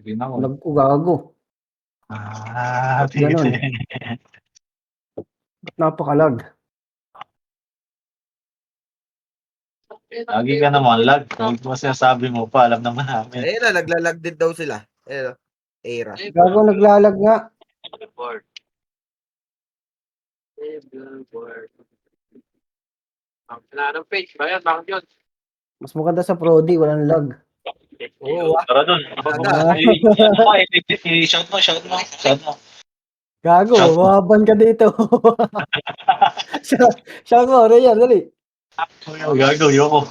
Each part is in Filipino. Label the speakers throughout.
Speaker 1: Lagyan ako.
Speaker 2: Lag ko, gago.
Speaker 1: Ah,
Speaker 2: Ba't ganun? Ba't napakalag?
Speaker 1: Lagi ka naman lag. Kung mo sinasabi mo pa, alam naman namin.
Speaker 3: Ayun na, naglalag din daw sila. Ayun, Era.
Speaker 2: Gago, naglalag nga.
Speaker 4: Wala ng page ba yan? Bakit yun?
Speaker 2: Mas maganda sa Prodi, walang lag.
Speaker 3: Oo,
Speaker 1: Tara dun. Shout mo.
Speaker 2: Gago,
Speaker 1: Shout mo.
Speaker 2: mahaban ka dito. Shout mo, Rayar, dali.
Speaker 1: Gago, yoko.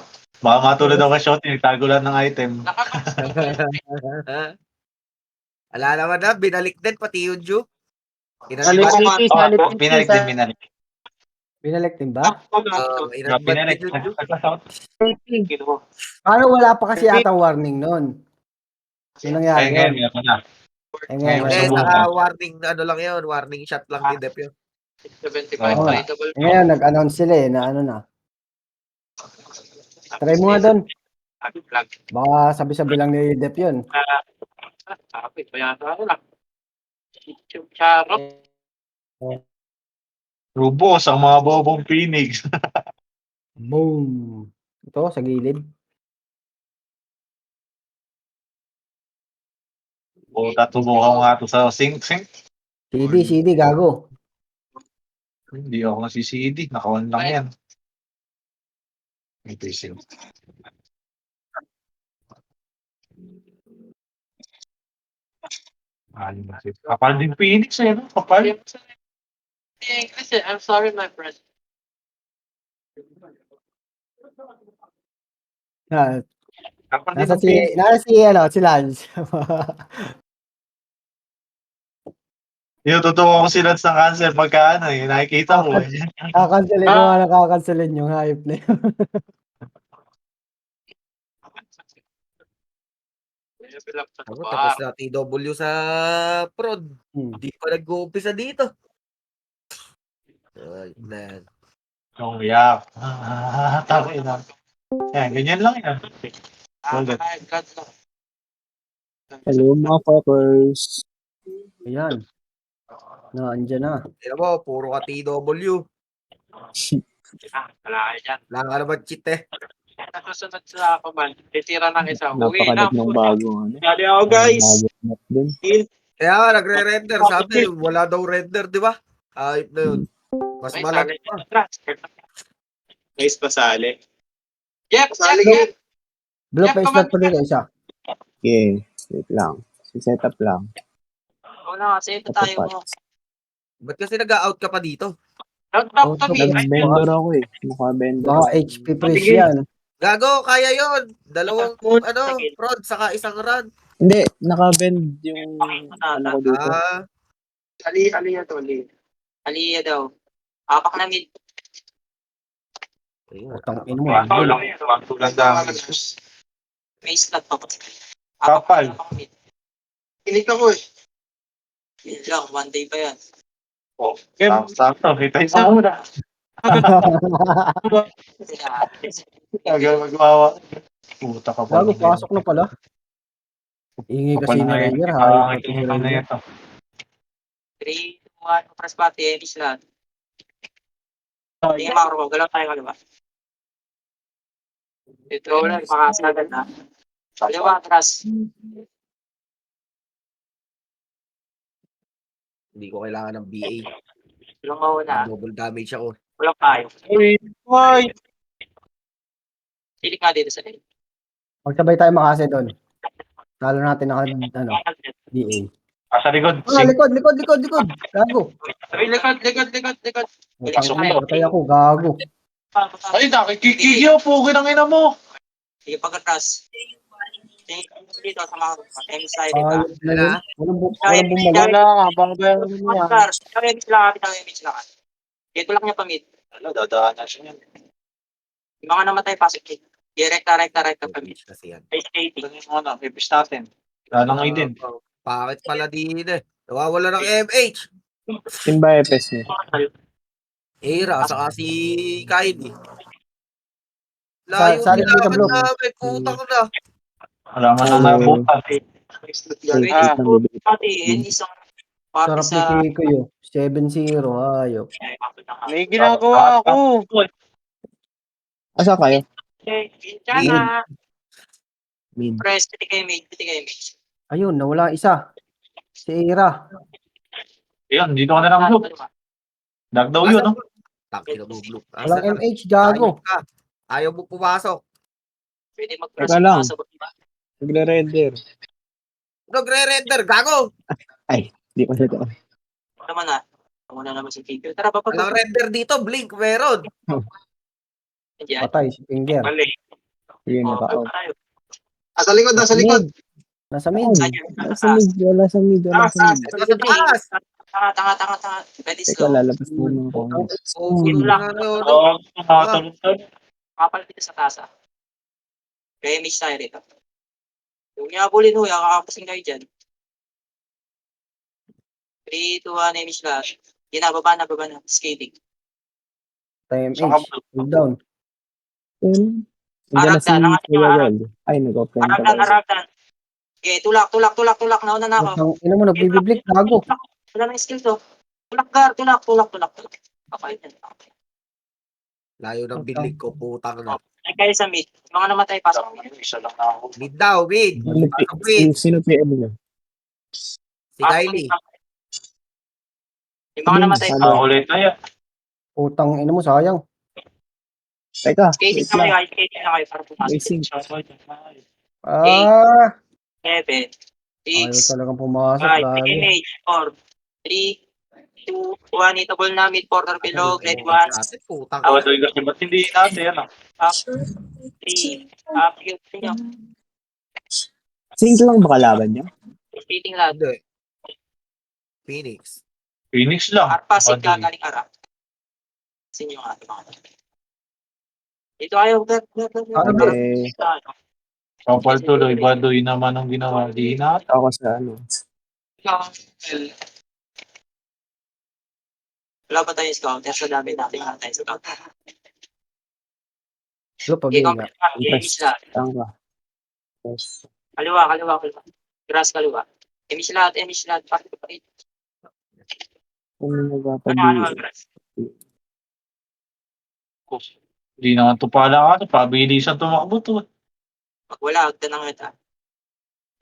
Speaker 1: Baka matulad ako ka shot, tago lang ng item.
Speaker 3: Ala naman na, binalik din pati yung Ju.
Speaker 5: Salit City, Salit City.
Speaker 1: Binalik din.
Speaker 2: Binalik din ba?
Speaker 3: Inadbad
Speaker 1: Binalik.
Speaker 3: din yung Ju.
Speaker 2: Paano wala pa kasi atang warning nun? Yung nangyari
Speaker 1: Ngayon,
Speaker 2: yun?
Speaker 1: meron na.
Speaker 2: Ngayon,
Speaker 3: Eh,
Speaker 1: subukan.
Speaker 3: saka warning, ano lang yun, warning shot lang ni Dep yun.
Speaker 4: 75
Speaker 1: Oo.
Speaker 4: tradable.
Speaker 2: ngayon, nag-announce sila na ano na. Try mo nga doon.
Speaker 4: Flag.
Speaker 2: Baka sabi-sabi lang ni Dep yun.
Speaker 4: Kapit pa yata ako lang. Charot.
Speaker 1: Rubos, ang mga bobong Phoenix.
Speaker 2: Boom. Ito, sa gilid.
Speaker 1: Puta, tubukan nga ito sa sink.
Speaker 2: CD, gago.
Speaker 1: Hindi ako nasi-CD. Nakawan lang yan. May PC. Kapal din Phoenix eh, no? Kapal.
Speaker 4: Listen, I'm sorry, my friend.
Speaker 1: Kapal din
Speaker 2: Nasa
Speaker 1: ng Phoenix.
Speaker 2: si Lance.
Speaker 1: Yung totoo ko si Lance ng cancer pagka ano eh, nakikita ko eh.
Speaker 2: Kakancelin ko nga nakakancelin yung hype na yun.
Speaker 3: Ako, tapos na TW sa prod. Hindi pa nag-uumpisa dito. Ay, man.
Speaker 1: Yung yak. Tabi na. Yan, ganyan lang yan.
Speaker 5: Hello mga fuckers.
Speaker 2: Ayan. Andyan na.
Speaker 3: Tignan mo, puro ka TW.
Speaker 4: Wala kayo dyan.
Speaker 3: Wala ka naman cheat eh.
Speaker 4: Nasusunod sa ako man. Titira ng isa. Uwi na.
Speaker 5: Napakalag ng bagong ano.
Speaker 4: Dali ako, guys.
Speaker 5: Bagong map dun.
Speaker 3: Kaya nga, nagre-render. Sabi, wala daw render, di ba? Ayop na yun. Mas malag pa.
Speaker 4: Guys, pasali. Yep, pasali.
Speaker 2: Blue face na tuloy ka isa.
Speaker 5: Okay, wait lang. Si-setup lang.
Speaker 4: Wala kasi ito tayo mo.
Speaker 3: Ba't kasi nag-out ka pa dito?
Speaker 4: Talk to me.
Speaker 5: Nag-vendor ako eh. Naka-vendor.
Speaker 2: Baka HP freeze yan.
Speaker 3: Gago, kaya yon. Dalawang, prod, saka isang run.
Speaker 5: Hindi, naka-vend yung ano ko dito.
Speaker 4: Aliya to, aliya. Aliya daw. Apak na mid.
Speaker 2: Utang ino mo.
Speaker 1: Wala lang yan. Tulang damage.
Speaker 4: May slot pa.
Speaker 1: Kapal.
Speaker 4: Pinik ako eh. Yun lang, one day pa yan.
Speaker 1: Oh, sakto. Kita isa muna. Tagal magwawa. Puta ka pa.
Speaker 2: Gago, pasok na pala. Ingay kasi na Ranger. Hayop na si Ranger.
Speaker 4: 3, 2, 1, press button, heavy slot. Hindi makro, galaw tayo kaliwa. Ito lang, makasagad na. Kaliwa, atras.
Speaker 3: Hindi ko kailangan ng BA.
Speaker 4: Walang mauna.
Speaker 3: Double damage ako.
Speaker 4: Walang tayo.
Speaker 5: Why?
Speaker 4: Pilik nga dito sa lane.
Speaker 2: Magsabay tayo makase doon. Talo natin naka, DA.
Speaker 1: Sa likod.
Speaker 2: Likod. Gago.
Speaker 4: Likod.
Speaker 2: Utang ina, patay ako. Gago.
Speaker 1: Ay, nakikikigyo. Pugi ng ina mo.
Speaker 4: Sige, pagkatras. Dito sa mga M-side.
Speaker 2: Ayop na yun. Walang bumagal.
Speaker 5: Wala nga, baka bayaran mo yan.
Speaker 4: Pagkatras. Damage lang. Dito lang niya pamit.
Speaker 1: Dadaanan siya yan.
Speaker 4: Yung mga namatay, pasok kit. Rekta pamit.
Speaker 3: Kasi yan.
Speaker 4: Page 80.
Speaker 1: Ito yung ano, ipis natin. Lalang din.
Speaker 3: Bakit pala din eh? Nawawala ng MH.
Speaker 5: Simba EPS niya.
Speaker 3: Era, saka si Kylie.
Speaker 2: Sa likod ka, bro.
Speaker 3: Putang na.
Speaker 1: Wala man lang nabutan.
Speaker 5: Wait
Speaker 4: Ah.
Speaker 5: lang, bibili.
Speaker 4: Pati, yun isang parte
Speaker 2: Sarap ni
Speaker 4: sa...
Speaker 2: Kiko yun. 7-0, ayop.
Speaker 6: May ginagawa ako.
Speaker 5: Asa kayo?
Speaker 4: Tsaka,
Speaker 5: Mid.
Speaker 4: press, piti kayo mid.
Speaker 2: Ayun, nawala isa. Si Ira.
Speaker 1: Ayun, dito ka na lang, Blue. Dark daw yun, no?
Speaker 3: Takina mo, Blue.
Speaker 2: Walang MH, gago.
Speaker 3: Ayaw mo pumasok.
Speaker 4: Pwede mag-press
Speaker 5: Teka lang.
Speaker 4: sa baba.
Speaker 5: Nagre-render.
Speaker 3: Nagre-render, gago!
Speaker 5: Di pa ito.
Speaker 4: Naman na. Muna naman si Kiko. Tara, papag.
Speaker 3: Walang render dito, Blink, meron.
Speaker 4: Diyan.
Speaker 2: Patay si Finger.
Speaker 4: Mali.
Speaker 5: Sige,
Speaker 4: Oh,
Speaker 5: naka-out.
Speaker 4: tayo.
Speaker 1: Nasa likod, nasa likod.
Speaker 2: Nasa mid.
Speaker 5: Nasa mid, wala sa mid, wala sa mid.
Speaker 3: Ito sa taas.
Speaker 4: Tanga. Pwede
Speaker 5: Teka,
Speaker 4: slow.
Speaker 5: lalabas muna ako.
Speaker 3: Oo, gulo na ano.
Speaker 1: Oo, nakatulog.
Speaker 4: Kapalit dito sa tasa. Kaya miss tayo rito. Yung nyabulin ho, kakakapasin kayo dyan. 3, 2, 1, miss lahat. Yun na, baba na. Skating.
Speaker 2: Time
Speaker 1: Saka
Speaker 2: H. Hold down.
Speaker 5: Nandiyan na si
Speaker 4: Aragdan,
Speaker 5: Kuya Well. Ay, nag-offline ka.
Speaker 4: Aragdan. Okay, tulak. Nauna na ako.
Speaker 2: Ina mo, nagbibiblik, gago.
Speaker 4: Wala na yung skill to. Tulak. Okay, yan.
Speaker 3: Layo ng bilig ko, putang na.
Speaker 4: Ay, kayo sa mid. Mga namatay, pasok.
Speaker 1: Isa lang na ako.
Speaker 3: Mid daw, mid. Pasok mid.
Speaker 5: Sino PM niya?
Speaker 3: Si Kylie.
Speaker 4: Yung mga namatay,
Speaker 5: Ano?
Speaker 4: pasok.
Speaker 1: Ulit na yan.
Speaker 2: Utang ina mo, sayang.
Speaker 5: Teka,
Speaker 4: Skating
Speaker 5: wait
Speaker 4: na
Speaker 5: lang.
Speaker 4: kayo para pumasok.
Speaker 5: Racing.
Speaker 2: 7.
Speaker 4: 7,
Speaker 2: Ayaw
Speaker 4: 6,
Speaker 2: talagang pumasok,
Speaker 4: 5,
Speaker 2: gago.
Speaker 4: image, 4, 3, 2, 1, hitable na mid, quarter below, grade 1,
Speaker 3: Natin, putang
Speaker 1: Tawad
Speaker 3: ina.
Speaker 1: doon kasi ba't hindi natin, ano?
Speaker 4: up, 3, up, yun nyo.
Speaker 5: Sync lang ba kalaban niya?
Speaker 4: Skating lahat.
Speaker 3: Hindi. Phoenix.
Speaker 1: Phoenix lang.
Speaker 4: Arpasin ka galing ara. Sinyo nga ito mga. Dito ayaw.
Speaker 5: Eh,
Speaker 1: Kapal tuloy, baduy naman ang ginawa. Di na.
Speaker 5: ako sa ano.
Speaker 4: Wala pa tayong scouter sa dami natin nga tayong scouter.
Speaker 2: Lo, pabinga.
Speaker 4: Emis lahat.
Speaker 5: Tanga. Yes.
Speaker 4: Kaliwa. Grass kaliwa. Emis lahat. Pakit.
Speaker 5: Ano
Speaker 4: Ano
Speaker 5: nagpapabili?
Speaker 4: grass?
Speaker 1: Di na nga ito pala ka. Pabilisan tumakbo to.
Speaker 4: Pag wala, agda na nga ito.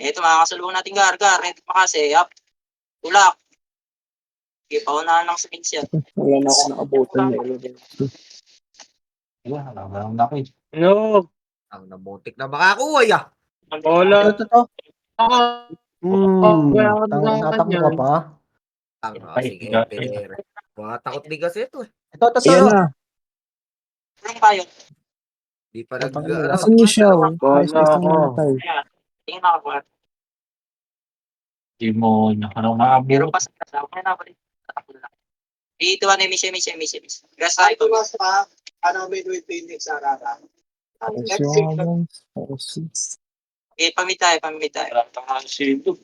Speaker 4: Ito, makakasalubong natin gar. Ito pa kasi, up. Tulak. Okay, paunahan lang sa pins yan.
Speaker 5: Wala na ako nakabutan na eleven.
Speaker 1: Wala, naman nakit.
Speaker 6: No.
Speaker 3: Ang nabutik na makakuha ya.
Speaker 6: Wala.
Speaker 2: Ito.
Speaker 6: Ako.
Speaker 2: Tatakbo ka pa.
Speaker 3: Ang sige, Pereira. Mga takot ni kasi ito eh.
Speaker 2: Ito.
Speaker 5: Ayan na.
Speaker 4: Ano pa yun?
Speaker 3: Di pa nag...
Speaker 2: Putang ina.
Speaker 3: Ano,
Speaker 5: Asan niyo siya?
Speaker 6: Wala
Speaker 5: Ayos na
Speaker 6: ako.
Speaker 5: namatay.
Speaker 4: Tingin nakakuha.
Speaker 1: Di mo na ano
Speaker 4: Pero
Speaker 1: maabot.
Speaker 4: pa sa kasama ko na balik. Tatakbo na. Dito na emis. Grass tayo.
Speaker 1: Midway Phoenix, Arara.
Speaker 5: Assurance.
Speaker 4: Okay, pamit tayo.
Speaker 1: Tangan si Blue.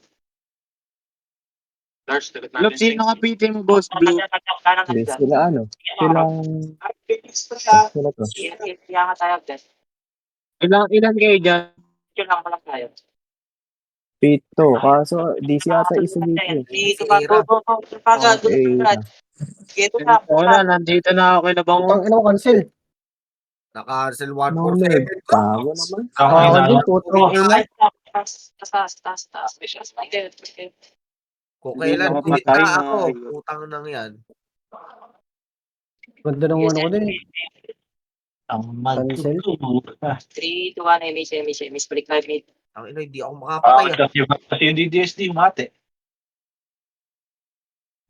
Speaker 1: Lars, tagat
Speaker 6: Look, sino nga PT mo, Boss Blue?
Speaker 5: Hindi sila ano. Silang... Sila to.
Speaker 4: Kaya nga tayo, guys.
Speaker 6: Ilan kayo dyan?
Speaker 4: Yun lang pala tayo.
Speaker 5: Pito. Kaso, di siya ata isa dito.
Speaker 4: Dito pa, go. Pagod.
Speaker 5: Okay.
Speaker 4: Dito na.
Speaker 6: Wala, nandito na ako kinabangon.
Speaker 2: Putang ina mo, cancel.
Speaker 3: naka-cancel
Speaker 5: Nonod.
Speaker 3: 147.
Speaker 5: Tago naman.
Speaker 2: Ako din, putang ina.
Speaker 4: Taas.
Speaker 3: Kung kailan
Speaker 6: Hindi
Speaker 3: ulit
Speaker 6: namatay
Speaker 3: na
Speaker 6: na.
Speaker 3: ako, utang nang yan.
Speaker 2: Ganda ng ano ko din.
Speaker 1: Ang
Speaker 2: Cancel.
Speaker 1: magtuto.
Speaker 4: 3, 2, 1, emis. Balik live mid.
Speaker 3: Ang ina, hindi ako makapatay.
Speaker 1: Kasi yung DDSD, mate.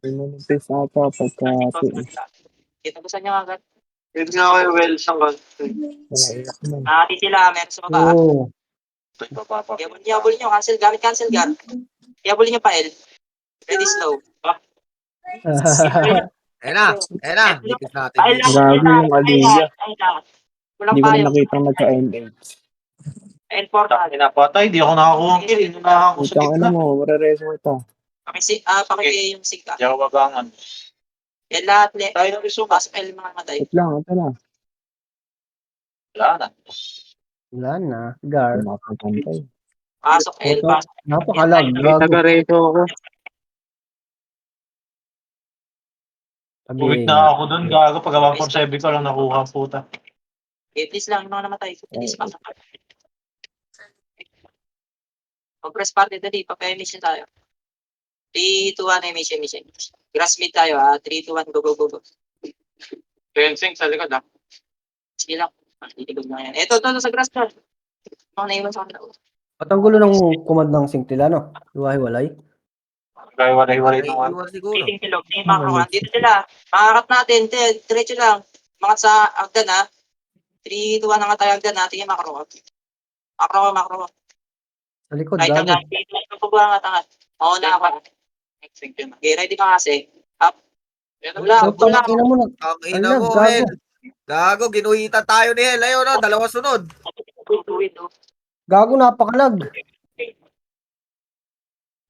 Speaker 5: Pinunipis ata pagka...
Speaker 4: Kita ko sa niya agad.
Speaker 1: Hindi nga kayo well sa
Speaker 5: Naiyak na.
Speaker 4: Nakati sila, meron sa baba.
Speaker 2: Oo.
Speaker 4: Yabulin nyo, gamit cancel gar. Yabulin nyo pa L. Ready slow.
Speaker 3: Ayan na. Lipis natin.
Speaker 4: Pael lang.
Speaker 5: Grabe yung Aliyah.
Speaker 4: Walang
Speaker 5: Hindi ko
Speaker 4: payo.
Speaker 5: na nakita nagka-NH.
Speaker 4: L4 na.
Speaker 1: Pinapatay, di ako nakakuha ng kill. Hindi nakakuha sa
Speaker 5: Utang
Speaker 1: gitna.
Speaker 5: ano mo, marireso ito.
Speaker 4: Pakipigay yung sig ka.
Speaker 1: Di ako babangan.
Speaker 4: L lahat.
Speaker 1: Tayo ng iso.
Speaker 4: Pasok L mga matay.
Speaker 5: Wait lang, ito na.
Speaker 1: Wala na.
Speaker 2: Wala na. Gar.
Speaker 5: Pinapagantay.
Speaker 4: Pasok L,
Speaker 2: Puta,
Speaker 4: pasok.
Speaker 2: napakalag.
Speaker 6: May
Speaker 2: Gago.
Speaker 6: taga-reto ako.
Speaker 1: Uwit
Speaker 2: Sabihin
Speaker 1: na
Speaker 2: nga.
Speaker 1: ako dun, gago. Pag 147 ko lang nakuha, puta.
Speaker 4: Please lang, yung mga namatay. Please, pasok. Pag-press party, dali. Papa-emission tayo. 3, 2, 1, emission. Grass mid tayo, 3, 2, 1, go, go, go, go.
Speaker 6: Fencing sa likod ah.
Speaker 4: Sige lang. Titigod na yan. Ito, sa grass card. Ako naiwan sa kanila.
Speaker 2: At ang gulo ng command ng Singtila, no? Iwahiwalay.
Speaker 1: Kaya walay-walay nung ano.
Speaker 3: Naiiwan siguro.
Speaker 4: Meeting silog. Hindi makro. Dito sila. Makakat natin. Diretso lang. Mga sa Agdan, 3, 2, 1 na nga tayo Agdan, Tingin makro. Makro.
Speaker 2: Sa likod,
Speaker 4: Right
Speaker 2: gago.
Speaker 4: lang. Dito lang. Pagbubuha nga tangat. Oo na ako. Okay, ready ka kasi. Up. Wala.
Speaker 2: Putang ina mo na.
Speaker 3: Ang ina
Speaker 2: Alag,
Speaker 3: mo,
Speaker 2: gago.
Speaker 3: Hel. Gago, ginuhitan tayo ni Hel. Ayun, no? Dalawa sunod.
Speaker 2: Gago, napakalag.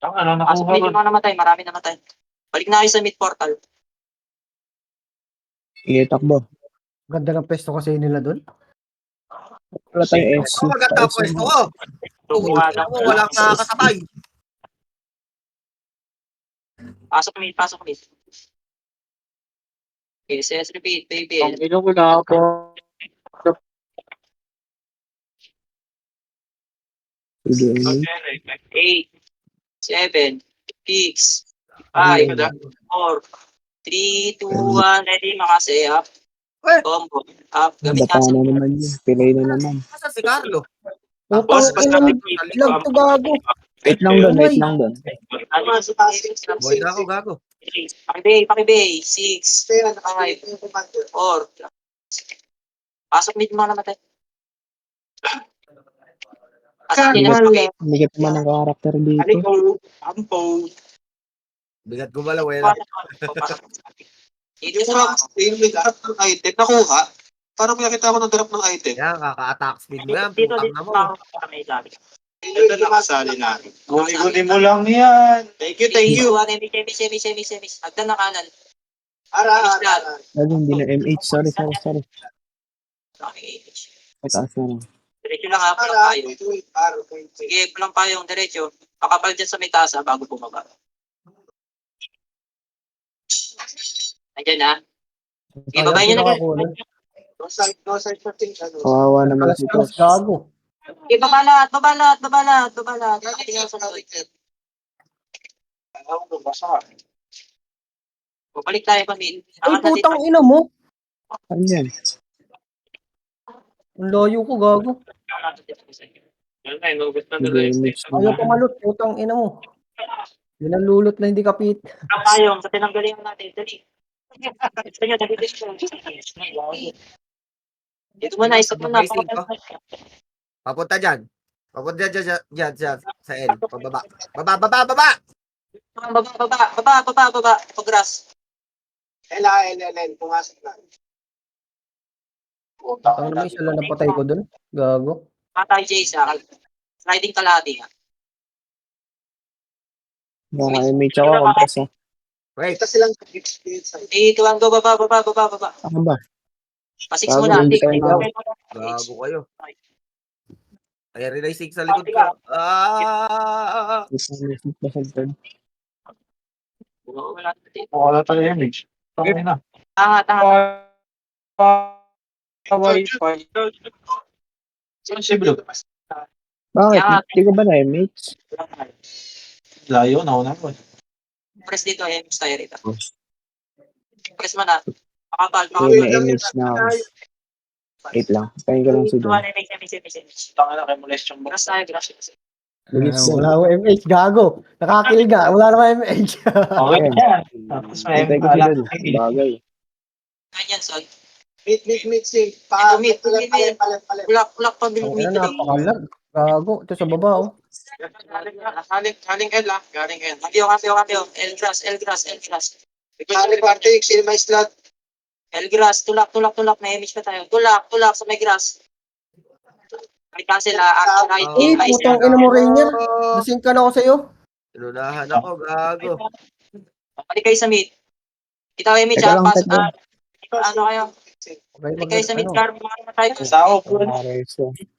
Speaker 1: Ang ano,
Speaker 4: Pasok
Speaker 1: nakuha ko.
Speaker 4: medyo mga namatay. Marami namatay. Balik na kayo sa mid portal.
Speaker 5: Sige, takbo.
Speaker 2: Ganda ng pesto kasi nila doon.
Speaker 5: Wala tayong SC.
Speaker 3: Ang maganda ang pwesto ko.
Speaker 4: Tumuha
Speaker 3: Ina mo, walang nakakasabay.
Speaker 4: Pasok mid. Okay, says repeat, baby.
Speaker 6: Ang ino ko na ako.
Speaker 4: 8, 7, 6, 5, 4, 3, 2, 1, ready mga say up.
Speaker 3: Eh.
Speaker 4: Combo. Up. Gamit
Speaker 5: Bata
Speaker 4: ka sa
Speaker 5: na naman yun. Pilay na naman.
Speaker 3: Asa si Carlo?
Speaker 2: Putang ina mo. Lag to, gago.
Speaker 5: Wait lang doon, wait lang doon.
Speaker 4: ano sa
Speaker 3: Boy na ako, gago.
Speaker 4: Pakibay. 6, 5, 4. Pasok mid mga namatay. Pasok din ang pakibay.
Speaker 5: Hindi ka naman ng karakter dito.
Speaker 1: Ampo.
Speaker 3: Bigat gumalaw, eh.
Speaker 4: Dito sa
Speaker 1: Yung nag-drop ng item, nakuha. Parang may nakita ko ng-drop ng item.
Speaker 3: Yan, kaka-attack speed mo yan.
Speaker 4: dito
Speaker 3: Putang na mo.
Speaker 4: kami dami.
Speaker 1: Ito na nakasali namin. Guli-guli mo lang yan. Thank you.
Speaker 4: Semi. Agdan na kanan.
Speaker 1: Ara.
Speaker 5: Lalo, hindi na MH. Sorry. Pataas na lang.
Speaker 4: Diretso lang pulang payong. Sige, pulang payong, diretso. Pakapal dyan sa may tasa bago bumaba. Andyan na. Okay, babayin nyo na guys.
Speaker 1: No side for things.
Speaker 5: Kawawa naman si
Speaker 2: Alas,
Speaker 5: Tosh.
Speaker 2: gago.
Speaker 4: Okay, babalat. Nakatingin sa sunod. Balik tayo pa, Min.
Speaker 2: Ay, putang ina mo.
Speaker 5: Saan yan?
Speaker 2: Ang layo ko, gago.
Speaker 5: MH na.
Speaker 2: Ayaw pumalot, putang ina mo. Yun ang lulot na hindi kapit.
Speaker 4: Ang payong sa tinanggaling natin. Dali. Gusto nyo, dali. Dito mo na, isap mo na.
Speaker 3: Papunta dyan. Dyan, sa L. Pababa. Baba!
Speaker 4: Baba. Pag-grass.
Speaker 1: Pumasok na.
Speaker 2: Ang naman isa lang napatay ko doon. Gago.
Speaker 4: Matay Jay sa sliding kalahati.
Speaker 5: Baka MH ako, compress ah.
Speaker 3: Wait.
Speaker 1: silang
Speaker 4: Dito ang go, baba.
Speaker 5: Ako ba?
Speaker 4: Pasix
Speaker 5: Bago
Speaker 4: mo na.
Speaker 5: hindi tayo na-
Speaker 3: Gago kayo. Ay, realizing sa likod ko.
Speaker 1: Wala tayo image. Tangin na.
Speaker 4: Tanga.
Speaker 6: Wi-Fi.
Speaker 1: Saan si Blue?
Speaker 5: Bakit? Hindi ko ba na MH?
Speaker 1: Layo, nauna ko.
Speaker 4: Press dito, MS tayo rito. Press mo na. Makapal.
Speaker 5: Hindi na MH na ako. Wait lang. Tayo ko lang si Don.
Speaker 1: Tangin na, kay molest yung
Speaker 4: Grass tayo.
Speaker 2: Wala akong MH, gago. Nakakil ka. Wala naman MH.
Speaker 1: Okay yan. Tapos may
Speaker 5: Tayo ko si Don. Bagay.
Speaker 4: Ganyan, son.
Speaker 1: Meet, see.
Speaker 4: Meet. Kulak pa
Speaker 2: Ang
Speaker 4: bilog
Speaker 2: ina, napakalag. Gago. Ito sa baba, oh.
Speaker 1: Galing L ah. Galing L.
Speaker 4: Cambio. El grass.
Speaker 1: Galing party, sino may slot?
Speaker 4: El grass. Tulak. May image pa tayo. Tulak sa may grass. May cancel right
Speaker 2: Eh,
Speaker 4: team.
Speaker 2: putang ina mo, Rainier. Nasing ka na ako sa'yo.
Speaker 3: Inunahan ako, gago.
Speaker 4: Balik kayo sa mid. Kita ko image,
Speaker 5: Teka lang,
Speaker 4: pass.
Speaker 5: teka.
Speaker 4: Ano kayo?
Speaker 2: Okay,
Speaker 4: Balik kayo sa mid,
Speaker 2: ano?
Speaker 4: car. Mga tayo.
Speaker 1: Sao.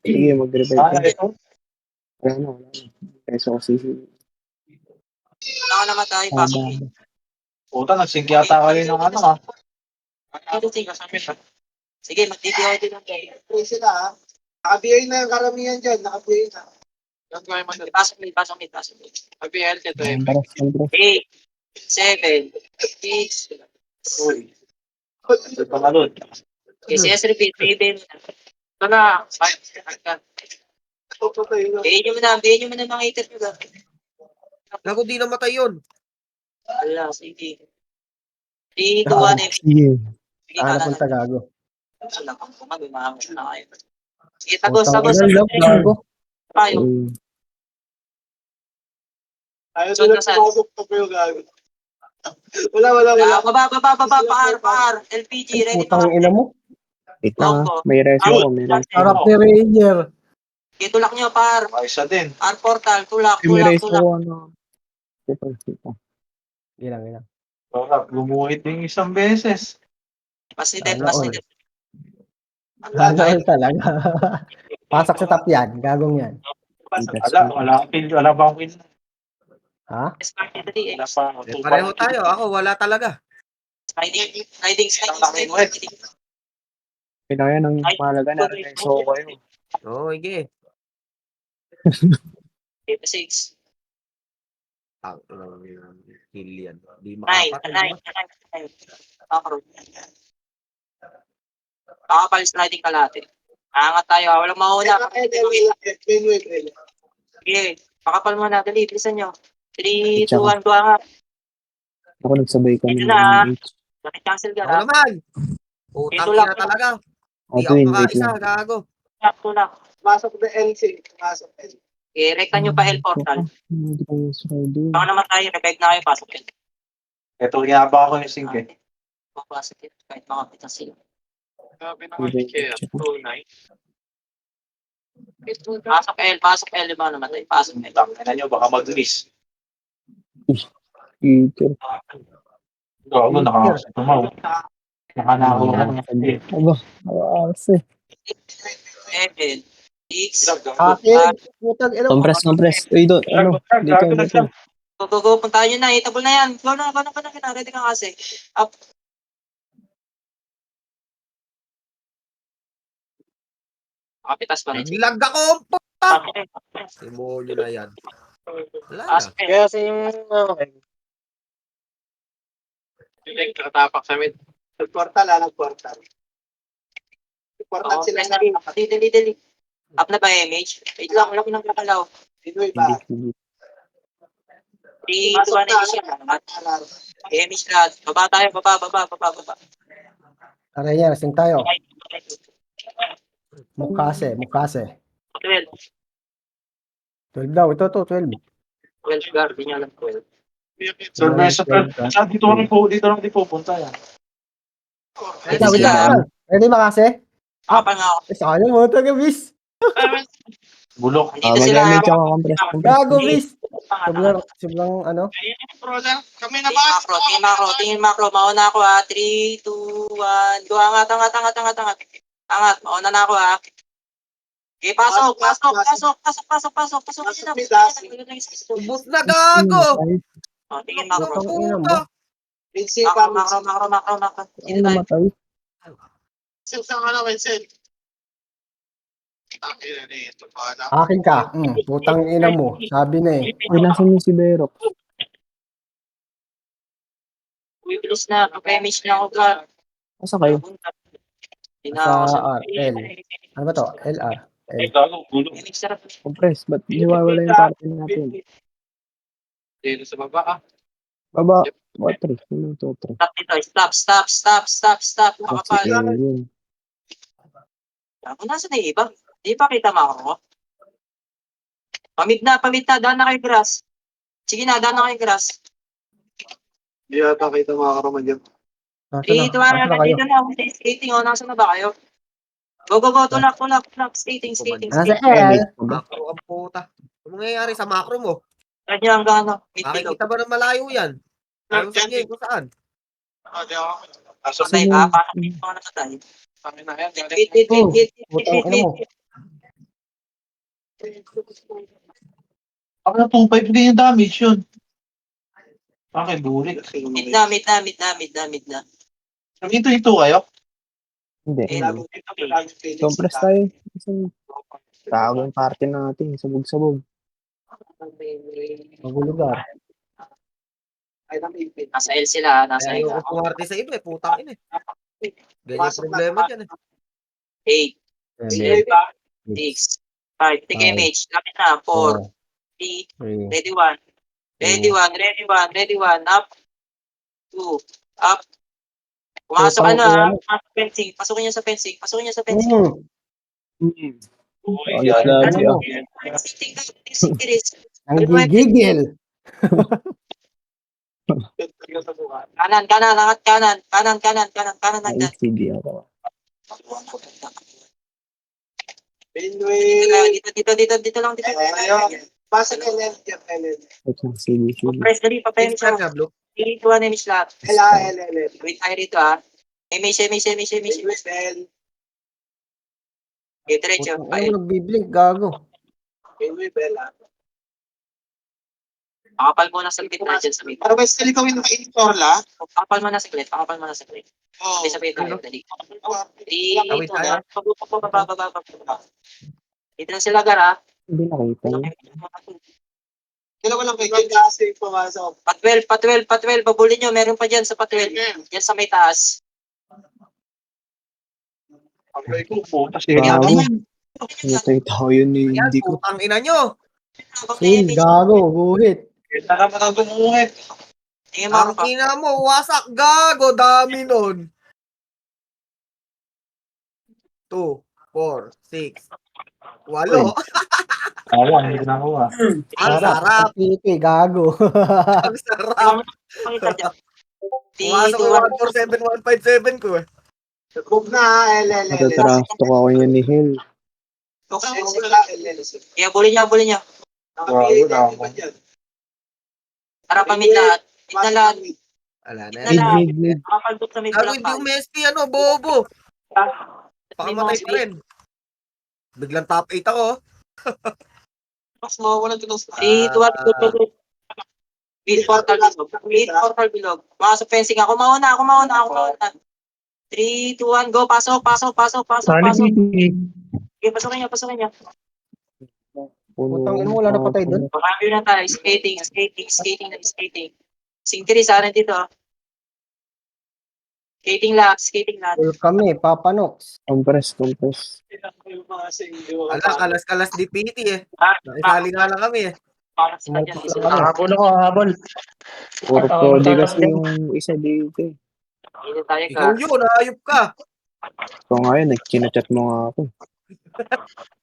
Speaker 5: Sige, mag-revive ka. Wala na, wala na. Peso kasi.
Speaker 4: Wala ka namatay, pasok eh.
Speaker 1: Puta, nagsink yata kayo ng ano ah.
Speaker 4: Sige, mag-DPI din lang kayo.
Speaker 3: Sila ha. Naka-BA na yung karamihan dyan. Naka-BA na.
Speaker 4: Pasok mid, pasok mid, pasok mid.
Speaker 6: ABL ito eh.
Speaker 5: Compres, compres.
Speaker 4: 8, 7, 6.
Speaker 1: Uy. Ito pa malod.
Speaker 4: KCS repeat, baby.
Speaker 6: Ito na.
Speaker 4: Bayin nyo muna mga haters nyo.
Speaker 3: Naku, di namatay yun.
Speaker 4: Ala, sige. 3, 2, 1, eh.
Speaker 5: Sige.
Speaker 4: Sige,
Speaker 2: Hanap
Speaker 4: kanan
Speaker 2: ng tagago.
Speaker 4: Wala kang kumag, na kayo. Sige, tagos,
Speaker 2: Putang
Speaker 4: tagos.
Speaker 2: ina, love, gago.
Speaker 4: Tayo.
Speaker 3: Ayaw
Speaker 4: So,
Speaker 3: nila
Speaker 4: saan?
Speaker 3: pumasok pa yung gago. Wala.
Speaker 4: Baba, par. LPG, ready
Speaker 2: Putang ina mo.
Speaker 5: Wait lang ah. May reso ako, may reso.
Speaker 2: Harap ni Ranger.
Speaker 4: Itulak nyo, par.
Speaker 1: Ayos na din.
Speaker 4: Par portal, tulak.
Speaker 5: May reso ako, ano. Ito.
Speaker 2: Ilang.
Speaker 1: Sarap, gumuhit yung isang beses.
Speaker 4: Mas ni Dead,
Speaker 2: Sana
Speaker 4: mas ni
Speaker 2: all.
Speaker 4: Dead.
Speaker 2: Sana all talaga. Pasok sa top yan. Gagong yan.
Speaker 1: Wala ba akong win?
Speaker 2: Ha?
Speaker 1: Wala pa ako.
Speaker 3: Pareho tayo. Ako, wala talaga.
Speaker 4: Sliding.
Speaker 5: Kailangan ng mahalaga na reso ko kayo.
Speaker 3: Oo, sige.
Speaker 4: 6.
Speaker 3: Ang kill yan. Di
Speaker 4: 9.
Speaker 3: makapatay.
Speaker 4: 9. Macro. Makapal sliding kalate. Angat tayo, walang mauna. Sige, pakapal mo na. Dali, bilisan nyo. 3, 2, 1, buha nga.
Speaker 5: Ako nagsabay kami
Speaker 4: Ito
Speaker 5: ng
Speaker 4: na.
Speaker 5: H.
Speaker 4: Nakikancel ka
Speaker 3: Ako
Speaker 4: na.
Speaker 3: naman. Putang
Speaker 4: Tulak.
Speaker 3: ina talaga.
Speaker 5: O,
Speaker 3: Di ako
Speaker 5: twin, wait
Speaker 3: makaisa,
Speaker 5: lang.
Speaker 3: gago.
Speaker 4: Tulak.
Speaker 3: Pasok na LC. Pasok LC.
Speaker 4: Okay, rekta nyo pa L portal.
Speaker 5: Hindi ko yung sliding.
Speaker 4: Baka naman tayo, revive na kayo, pasok yun.
Speaker 1: Ito, ginaba ko yung sink eh.
Speaker 4: Papasok yun, kahit makapitan sila.
Speaker 6: Sabi naman ni Kea. 2-9.
Speaker 4: Pasok L, yung mga namatay. Pasok L.
Speaker 1: Tangina nyo, baka mag-miss.
Speaker 5: Ito.
Speaker 1: Gago, nakakasumaw. Nakanakaw ka ng
Speaker 5: Aba, awas eh.
Speaker 4: 7, 6.
Speaker 2: Akin. Putang ina mo.
Speaker 5: Compres. Uy, doon. Ano? Dito.
Speaker 4: Go, puntahan nyo na, itabol na yan. Go na, ready ka kasi. Up. Kapitas pa rin.
Speaker 3: Naglag ako. Puta. Demonyo na yan. Wala na.
Speaker 6: Kaya kasi yung nakatapak sa mid.
Speaker 3: Nagportal. Portal sila na.
Speaker 4: Dali. Up na ba image? Wait lang, wala ko nang kakalaw.
Speaker 3: Pinoy ba?
Speaker 5: 3,
Speaker 4: 3, 2, 1, image yan. Image lahat. Baba tayo, baba.
Speaker 2: Ranger, sing tayo. Mukase.
Speaker 4: 12.
Speaker 2: 12 daw. Ito, 12.
Speaker 4: 12 guard, di niya alam 12.
Speaker 1: Sir, dito lang di pupunta yan.
Speaker 4: Ready
Speaker 2: Wait
Speaker 4: sila.
Speaker 2: lang. Ready makase?
Speaker 4: Kapal nga ako.
Speaker 2: Sayang mo ito, bis.
Speaker 1: Bulok.
Speaker 4: Dito sila.
Speaker 5: mag-image ako, compres.
Speaker 2: Gago, bis. Sobrang ano?
Speaker 6: Kami
Speaker 4: Tingin macro. Mauna ako ha. 3, 2, 1. Go, angat. Angat, mauna na ako ha. Okay, pasok.
Speaker 3: Ubus na gago.
Speaker 4: Oh, tingin macro.
Speaker 2: Putang ina mo.
Speaker 4: Macro.
Speaker 5: Ano namatay?
Speaker 2: Akin ka. Putang ina mo. Sabi na eh.
Speaker 5: Uy, nasan yung si Berok?
Speaker 4: Bilis na. Pag-image na ako ka.
Speaker 5: Asa kayo?
Speaker 2: Sa RL. Ano ba to? LR.
Speaker 1: Ay, gago, bulok.
Speaker 4: Image sarap.
Speaker 5: Compres, ba't hiwawala yung party natin?
Speaker 6: Dito sa baba
Speaker 5: Baba. What 3? Ano to 3?
Speaker 4: Stop dito. Stop. Makapal.
Speaker 5: Yun.
Speaker 4: Ako nasa na yung iba. Di pa kita macro. Pamid na. Daan na kayo grass. Sige na, daan na kayo grass.
Speaker 3: Hindi yata kita makakaroon dyan.
Speaker 4: Dito na kayo. Dito na. Skating o. Nasa na ba kayo? Go. Tulak. Skating.
Speaker 2: Nasa L.
Speaker 3: Macro ang puta. Ano mangyayari sa macro mo?
Speaker 4: Kanya ang gano.
Speaker 3: Makikita ba ng malayo yan? Ano sa game? Kung saan?
Speaker 4: Patay pa. Pasok dito na patay.
Speaker 6: kami na yan.
Speaker 2: Putang ina mo.
Speaker 1: Ako na 2.5 din yung damage yun. Okay, buri.
Speaker 4: Mid na, mid na, mid na, mid na, mid na.
Speaker 1: Ito kayo?
Speaker 5: Hindi.
Speaker 4: Eh,
Speaker 5: Compress tayo. Isang tawag yung party natin. Sabog-sabog.
Speaker 2: Magulugar.
Speaker 4: Nasa L sila, nasa
Speaker 3: Kaya
Speaker 4: L.
Speaker 3: ayoko kumarte sa iba eh. Putang ina eh. Ganyan yung problema dyan eh.
Speaker 4: 8, 6, 5. Take image. Lapit na. 4, 3,
Speaker 2: 3,
Speaker 4: ready 1. Ready 1, ready 1, ready 1. Up. 2, up. Pumasok ka na. Pasok fencing. Pasukin niya sa fencing. Pasukin niya sa fencing.
Speaker 5: Alit labi ah.
Speaker 2: Nanggigigil.
Speaker 4: Kanan, kanan, angat kanan. Kanan, kanan, kanan, kanan, hagdan.
Speaker 5: LCD ako.
Speaker 4: Dito lang, dito.
Speaker 6: Basta LL, LL.
Speaker 5: CD.
Speaker 4: Press dali, papayin
Speaker 3: Star
Speaker 4: siya.
Speaker 3: nga, Blue.
Speaker 4: Image 1, image lahat.
Speaker 6: LL.
Speaker 4: Wait tayo rito ah. Image. Okay, diretso.
Speaker 2: Ano mo nagbiblink, gago.
Speaker 4: Pakapal mo na sa gitna dyan sa mid.
Speaker 6: Para ba sila kawin ng Torla?
Speaker 4: Pakapal mo na sa glit, pakapal mo na sa glit.
Speaker 6: Oo.
Speaker 4: Okay, sabay tayo, dali.
Speaker 3: Tawid tayo.
Speaker 4: Baba. Dito na sila gara.
Speaker 5: Hindi nakita yun.
Speaker 6: Dalawa lang kayo kasi pumasok.
Speaker 4: Pa-12, babulin nyo, meron pa dyan sa pa-12. Dyan sa may taas.
Speaker 1: Okay, kung putas
Speaker 5: Gago.
Speaker 4: Yan.
Speaker 5: Natay tao yun eh.
Speaker 3: Yan,
Speaker 5: Hindi ko.
Speaker 3: putang ina nyo.
Speaker 2: Sil, gago, guhit.
Speaker 1: Kita naman ang gumuhit.
Speaker 4: Tingin mo
Speaker 3: Ang
Speaker 4: pa.
Speaker 3: ina mo, wasak gago, dami nun. 2, 4, 6, 8.
Speaker 1: Awan, hindi na ako ah.
Speaker 3: Ang sarap.
Speaker 2: Piki, gago.
Speaker 3: Ang sarap.
Speaker 4: Pakita dyan.
Speaker 3: Pumasok yung 147, 157 ko eh.
Speaker 6: Move na, LL.
Speaker 5: Natatrasto ka ko yun ni Hell.
Speaker 4: Kaya bulin niya. Harapan mid lahat. Mid na lahat.
Speaker 3: Wala na
Speaker 4: Mid
Speaker 3: yan.
Speaker 4: na lahat.
Speaker 5: Mid.
Speaker 4: Makapaldok sa mid
Speaker 3: Gago,
Speaker 4: lang
Speaker 3: hindi
Speaker 4: pa.
Speaker 3: umesti, ano, bobo. Pakamatay pa rin. Biglang top 8 ako.
Speaker 6: Mas mawawalan ito ng
Speaker 4: 3, 2, 1, Build portal bilog. Mga sa fencing ako. Mauna. 3, 2, 1, go. Pasok. Okay, pasukin niya.
Speaker 2: Putang ina mo, wala na patay doon.
Speaker 4: Makambi na tayo. Skating. Singtiri sa akin dito. Skating lahat.
Speaker 2: Full kami, Papa Nox.
Speaker 5: Compress.
Speaker 3: Ala, kalas-kalas DPT eh. Nakisali nga lang kami eh.
Speaker 4: Parang sila dyan.
Speaker 2: Multi lang kami.
Speaker 7: Habol.
Speaker 5: Puro prodi kasi yung isa dito eh.
Speaker 4: Dito tayo ka.
Speaker 3: Ikaw yun, ayop ka.
Speaker 5: So ngayon, chinachat mo nga ako.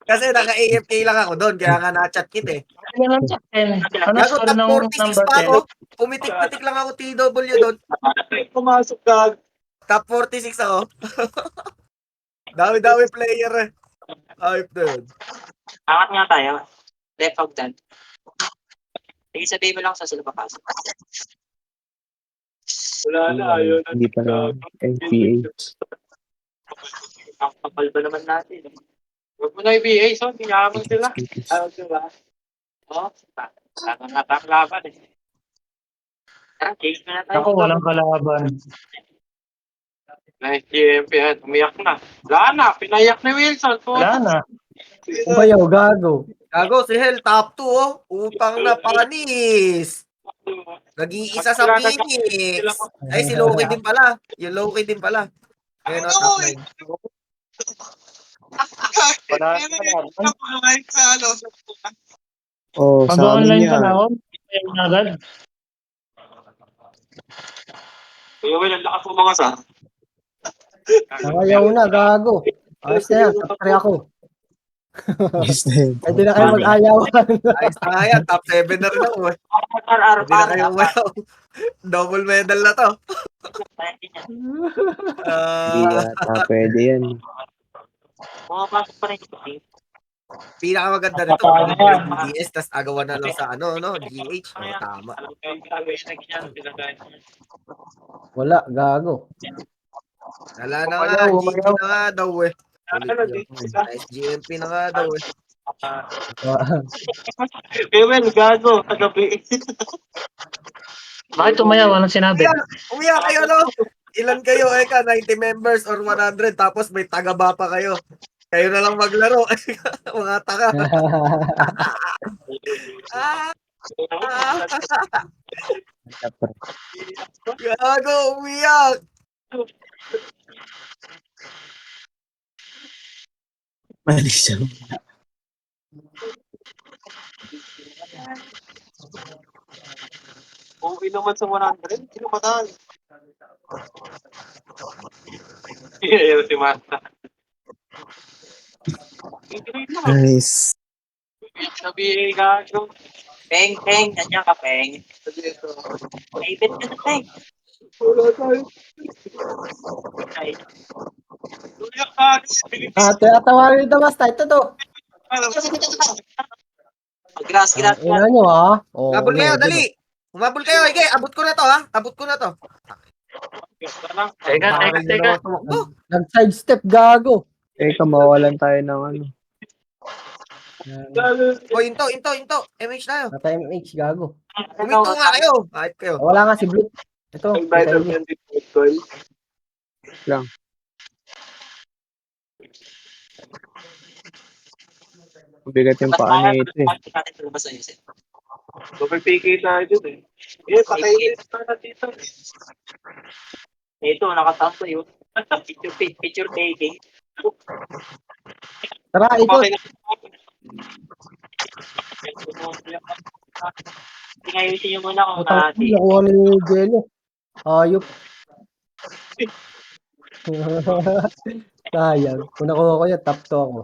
Speaker 3: Kasi naka-AFK lang ako doon, kaya nga na-chat kit eh.
Speaker 7: Ano lang chat 10? Ano
Speaker 3: Gago,
Speaker 7: score
Speaker 3: top
Speaker 7: ng
Speaker 3: 46
Speaker 7: number
Speaker 3: pa
Speaker 7: 10?
Speaker 3: ako. Pumitik-pitik lang ako TW doon.
Speaker 6: Pumasok ka.
Speaker 3: Top 46 ako. Dami-dami player eh. Ayop na yun.
Speaker 4: Angat nga tayo. Left hagdan. Sige, sabihin mo lang sa sila papasok.
Speaker 5: Hindi pa na NPH.
Speaker 4: Ang kapal ba naman natin?
Speaker 6: Huwag mo na i-BA, so pinyaman sila.
Speaker 4: Diba? Oh, tatang laban eh. Tara, case na tayo.
Speaker 7: Ako, walang kalaban.
Speaker 6: Nice GMP yan. Umiyak na. Wala na. Pinayak ni Wilson.
Speaker 7: Wala na.
Speaker 2: Umayaw, gago.
Speaker 3: Gago, si Hell top 2 oh. Utang na panis. Nag-iisa sa Phoenix. Ay, si Loki din pala. Yung Loki din pala. Ayun o, top 9.
Speaker 7: Wala
Speaker 6: Sa
Speaker 5: Oh, sa amin
Speaker 7: Mag-online ka na
Speaker 5: yan.
Speaker 7: ako? Ayun na agad.
Speaker 6: Kuya Will, ang lakas mo mga sa.
Speaker 2: Umayaw na, gago. Ayos na yan, top 3 ako.
Speaker 5: Yes, then.
Speaker 2: Pwede na kayo mag-ayawan.
Speaker 3: Ayos na nga yan. Top 7 na rin ako eh. Hindi na kayo umayaw. Double medal na to.
Speaker 5: Hindi yata pwede yan.
Speaker 4: Pumapasok pa rin yung team.
Speaker 3: Pinakamaganda nito. DS, tas agawan na lang sa ano, no? GH. Oh, tama.
Speaker 2: Wala, gago.
Speaker 3: Wala na nga. GG na nga daw eh. Ulit yun. Nice GMP na nga daw eh.
Speaker 6: Well, gago, kagabi.
Speaker 7: Bakit tumayaw? Anong sinabi?
Speaker 3: Umiyak kayo, no? Ilan kayo, Eka? 90 members or 100, tapos may tagaba pa kayo. Kayo na lang maglaro. Mga taga. Ah, gago, umiyak.
Speaker 5: Manis siya.
Speaker 6: Uwi naman sa 100, hindi naman tayo. Iya, si Masta.
Speaker 5: Nice.
Speaker 6: Sabi, gago.
Speaker 4: Peng, nandiyan ka, Peng. Naibit ka na, Peng. Ay,
Speaker 6: Tuyak ka.
Speaker 2: Tinatawagin ito, basta. Ito to.
Speaker 4: Grass.
Speaker 2: Ina nyo, ha? Oh,
Speaker 3: Habol kayo,
Speaker 2: medyo.
Speaker 3: dali. Humabol kayo, Ige. Abot ko na to, ha? Abot ko na to.
Speaker 7: Teka.
Speaker 2: Nag-sidestep, gago.
Speaker 5: Mawalan tayo ng ano.
Speaker 3: O, into. MH tayo.
Speaker 2: Nata MH, gago.
Speaker 3: Huminto nga kayo. Kahit kayo.
Speaker 2: Wala nga si Blue. Ito, kita niyo.
Speaker 5: Lang. Bigat yung paa nito eh.
Speaker 6: Pag-PK tayo dun eh. Patayin na dito.
Speaker 4: Ito, nakatampo yun. Picture taking.
Speaker 2: Tara, ikot.
Speaker 4: Tingayusin nyo muna kung
Speaker 2: Utang
Speaker 4: nahati.
Speaker 2: nakuha ni Jello. Ayop. Sayang. Kung nakuha ko yan, top 2 ako.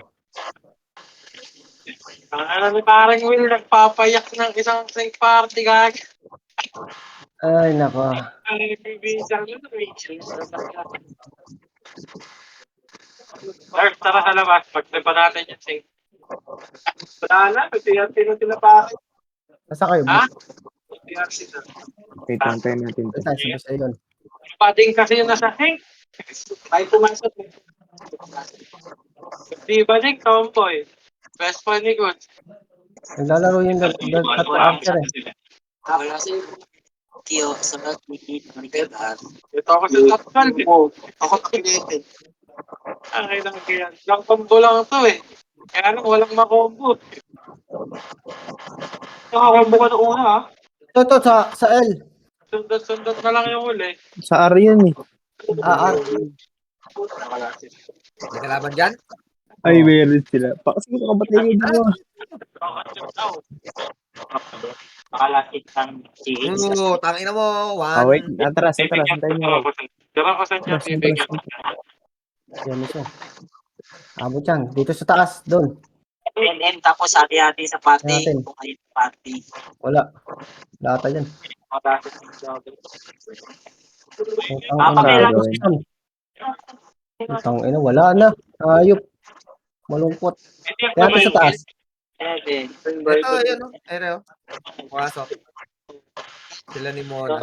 Speaker 6: Parang Will nagpapayak ng isang sing party gag.
Speaker 2: Ay, nako.
Speaker 6: Ang ibibisang yun. Dark, tara sa labas. Pagtripa natin yung sing. Wala na. Sino pa.
Speaker 2: Nasa kayo,
Speaker 6: Ha?
Speaker 2: Blue?
Speaker 5: Wait, antayin natin to.
Speaker 2: Ito, sige sa yun.
Speaker 6: Pating kasi yung nasa sing. Ay pumasok. Di ba Nick? Tomboy. Best friend ni Good.
Speaker 2: Naglalaro yung tatlo after eh.
Speaker 4: Wala si Kyo sa mga
Speaker 6: Ito ako sa top 12. Ako created. Ay, lang kaya. Lang combo lang ito eh. Kaya lang walang makombo. Nakakombo ka na una ha.
Speaker 2: Ito, sa L.
Speaker 6: Sundot na lang yung huli.
Speaker 5: Sa R yun eh.
Speaker 2: R.
Speaker 3: May kalaban dyan?
Speaker 5: Ay, meron sila. Kasi nakabatay nyo dito.
Speaker 4: Nakalasik ng CH.
Speaker 3: Oo, tangin na mo.
Speaker 5: Wait. Atras. Antayin nyo.
Speaker 6: Tara ko sa dyan. Bibigyan.
Speaker 2: Yan siya. Abot yan. Dito sa taas, doon.
Speaker 4: NM tapos hati-hati sa party.
Speaker 2: Natin.
Speaker 4: Kung kayo sa party.
Speaker 2: Wala. Lata yan.
Speaker 6: Matakas ng job.
Speaker 2: Utang ina, wala na. Ayop. Malungkot. Kaya ito sa taas.
Speaker 3: Ito, yun, o. Ere, o. Pumasok. Sila ni Mona.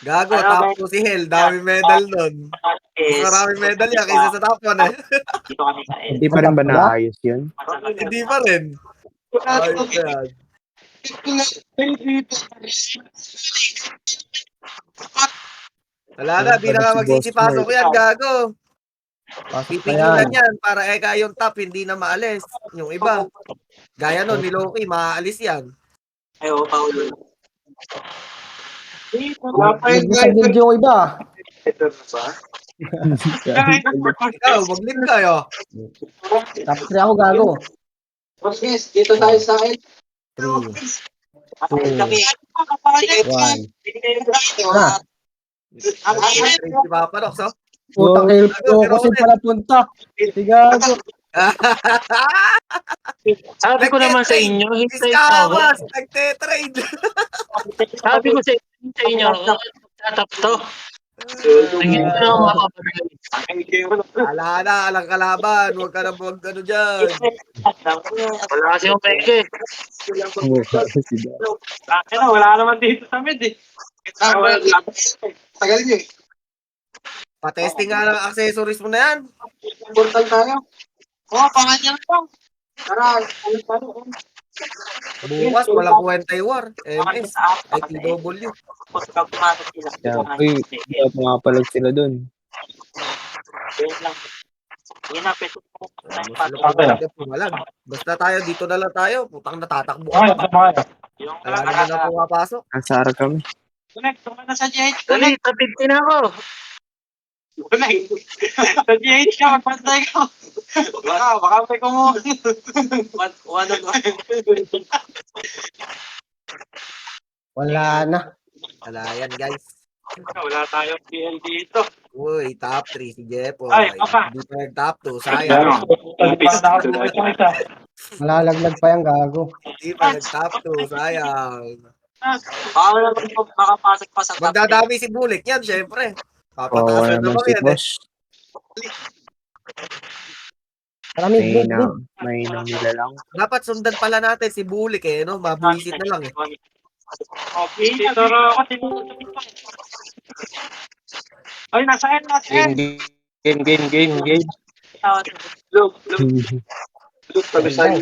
Speaker 3: Gago, top 2 si Hell. Dami medal nun. Mas marami medal yan kaysa sa top 1 eh.
Speaker 4: Dito kami sa L.
Speaker 5: Hindi pa rin ba naayos yun?
Speaker 3: Hindi pa rin. Ayos na yan. Wala na, di na nga magsisipasok yan, gago.
Speaker 2: Pasok na
Speaker 3: Pipigilan
Speaker 2: yan.
Speaker 3: yan para eka yung top, hindi na maalis. Yung iba. Gaya nun, ni Loki, maaalis yan.
Speaker 4: Ay, oo, Paulo.
Speaker 2: Nag-guild yung iba.
Speaker 6: Ito na ba?
Speaker 3: Ikaw, mag-lead kayo.
Speaker 2: Top 3 ako, gago.
Speaker 4: Yes, dito tayo sa akin.
Speaker 2: 3,
Speaker 4: Kami.
Speaker 2: 1. Na.
Speaker 3: Si Papa Nox, oh.
Speaker 2: Putang kayo po kasi pala punta. Si gago.
Speaker 7: Sabi ko naman sa inyo, hintay ko.
Speaker 3: Iskamas, nagte-trade.
Speaker 7: Sabi ko sa inyo, tatap to. Tingin ko na makapagay.
Speaker 3: Wala na, alang kalaban. Huwag ka na mag ano dyan.
Speaker 7: Wala kasi yung peke.
Speaker 6: Wala naman dito sa mid eh.
Speaker 1: Tagal niyo eh.
Speaker 3: Pa-testing nga ng accessories mo na yan.
Speaker 6: Portal tayo. Panganyan lang. Tara, alam pa rin.
Speaker 3: Bukas, walang Puwentay War. MS, ITW.
Speaker 4: Pag pumasok sila.
Speaker 5: Uy, pumapalag sila dun.
Speaker 4: Yun lang. Yun na, pwede mo.
Speaker 3: Walang. Basta tayo, dito na lang tayo. Putang natatakbo
Speaker 1: Okay,
Speaker 3: ka.
Speaker 1: tama kayo.
Speaker 4: Yung
Speaker 3: Wala naman na pumapasok.
Speaker 5: Nasa harap kami.
Speaker 6: Connect, tuma na sa GH.
Speaker 7: Dali, tapit na ako.
Speaker 6: Connect. Sa GH ka, magpantay ka. Baka may kumuha.
Speaker 4: one on one.
Speaker 2: Wala na.
Speaker 3: Wala yan, guys.
Speaker 6: Wala tayong PL dito.
Speaker 3: Uy, top 3 si Jepo.
Speaker 6: Ay, apa.
Speaker 3: Hindi pa nag-top 2. Sayang.
Speaker 2: Malalaglag pa yung gago.
Speaker 3: Hindi pa nag-top 2. Sayang.
Speaker 4: Baka pasok pa sa top.
Speaker 3: Magdadami si Bulik yan, syempre.
Speaker 5: Wala
Speaker 3: Papatasan
Speaker 5: naman
Speaker 3: naman
Speaker 5: si
Speaker 3: yan eh.
Speaker 5: boss.
Speaker 2: Tara, mid, mid, mid.
Speaker 5: May nila lang.
Speaker 3: Dapat sundan pala natin si Bulik eh, no? Mabuisit na lang eh.
Speaker 6: Okay, pero ako tinutuloy pa. Ay, nasa end, nasa end.
Speaker 5: Game.
Speaker 6: Look, sabi sa'yo.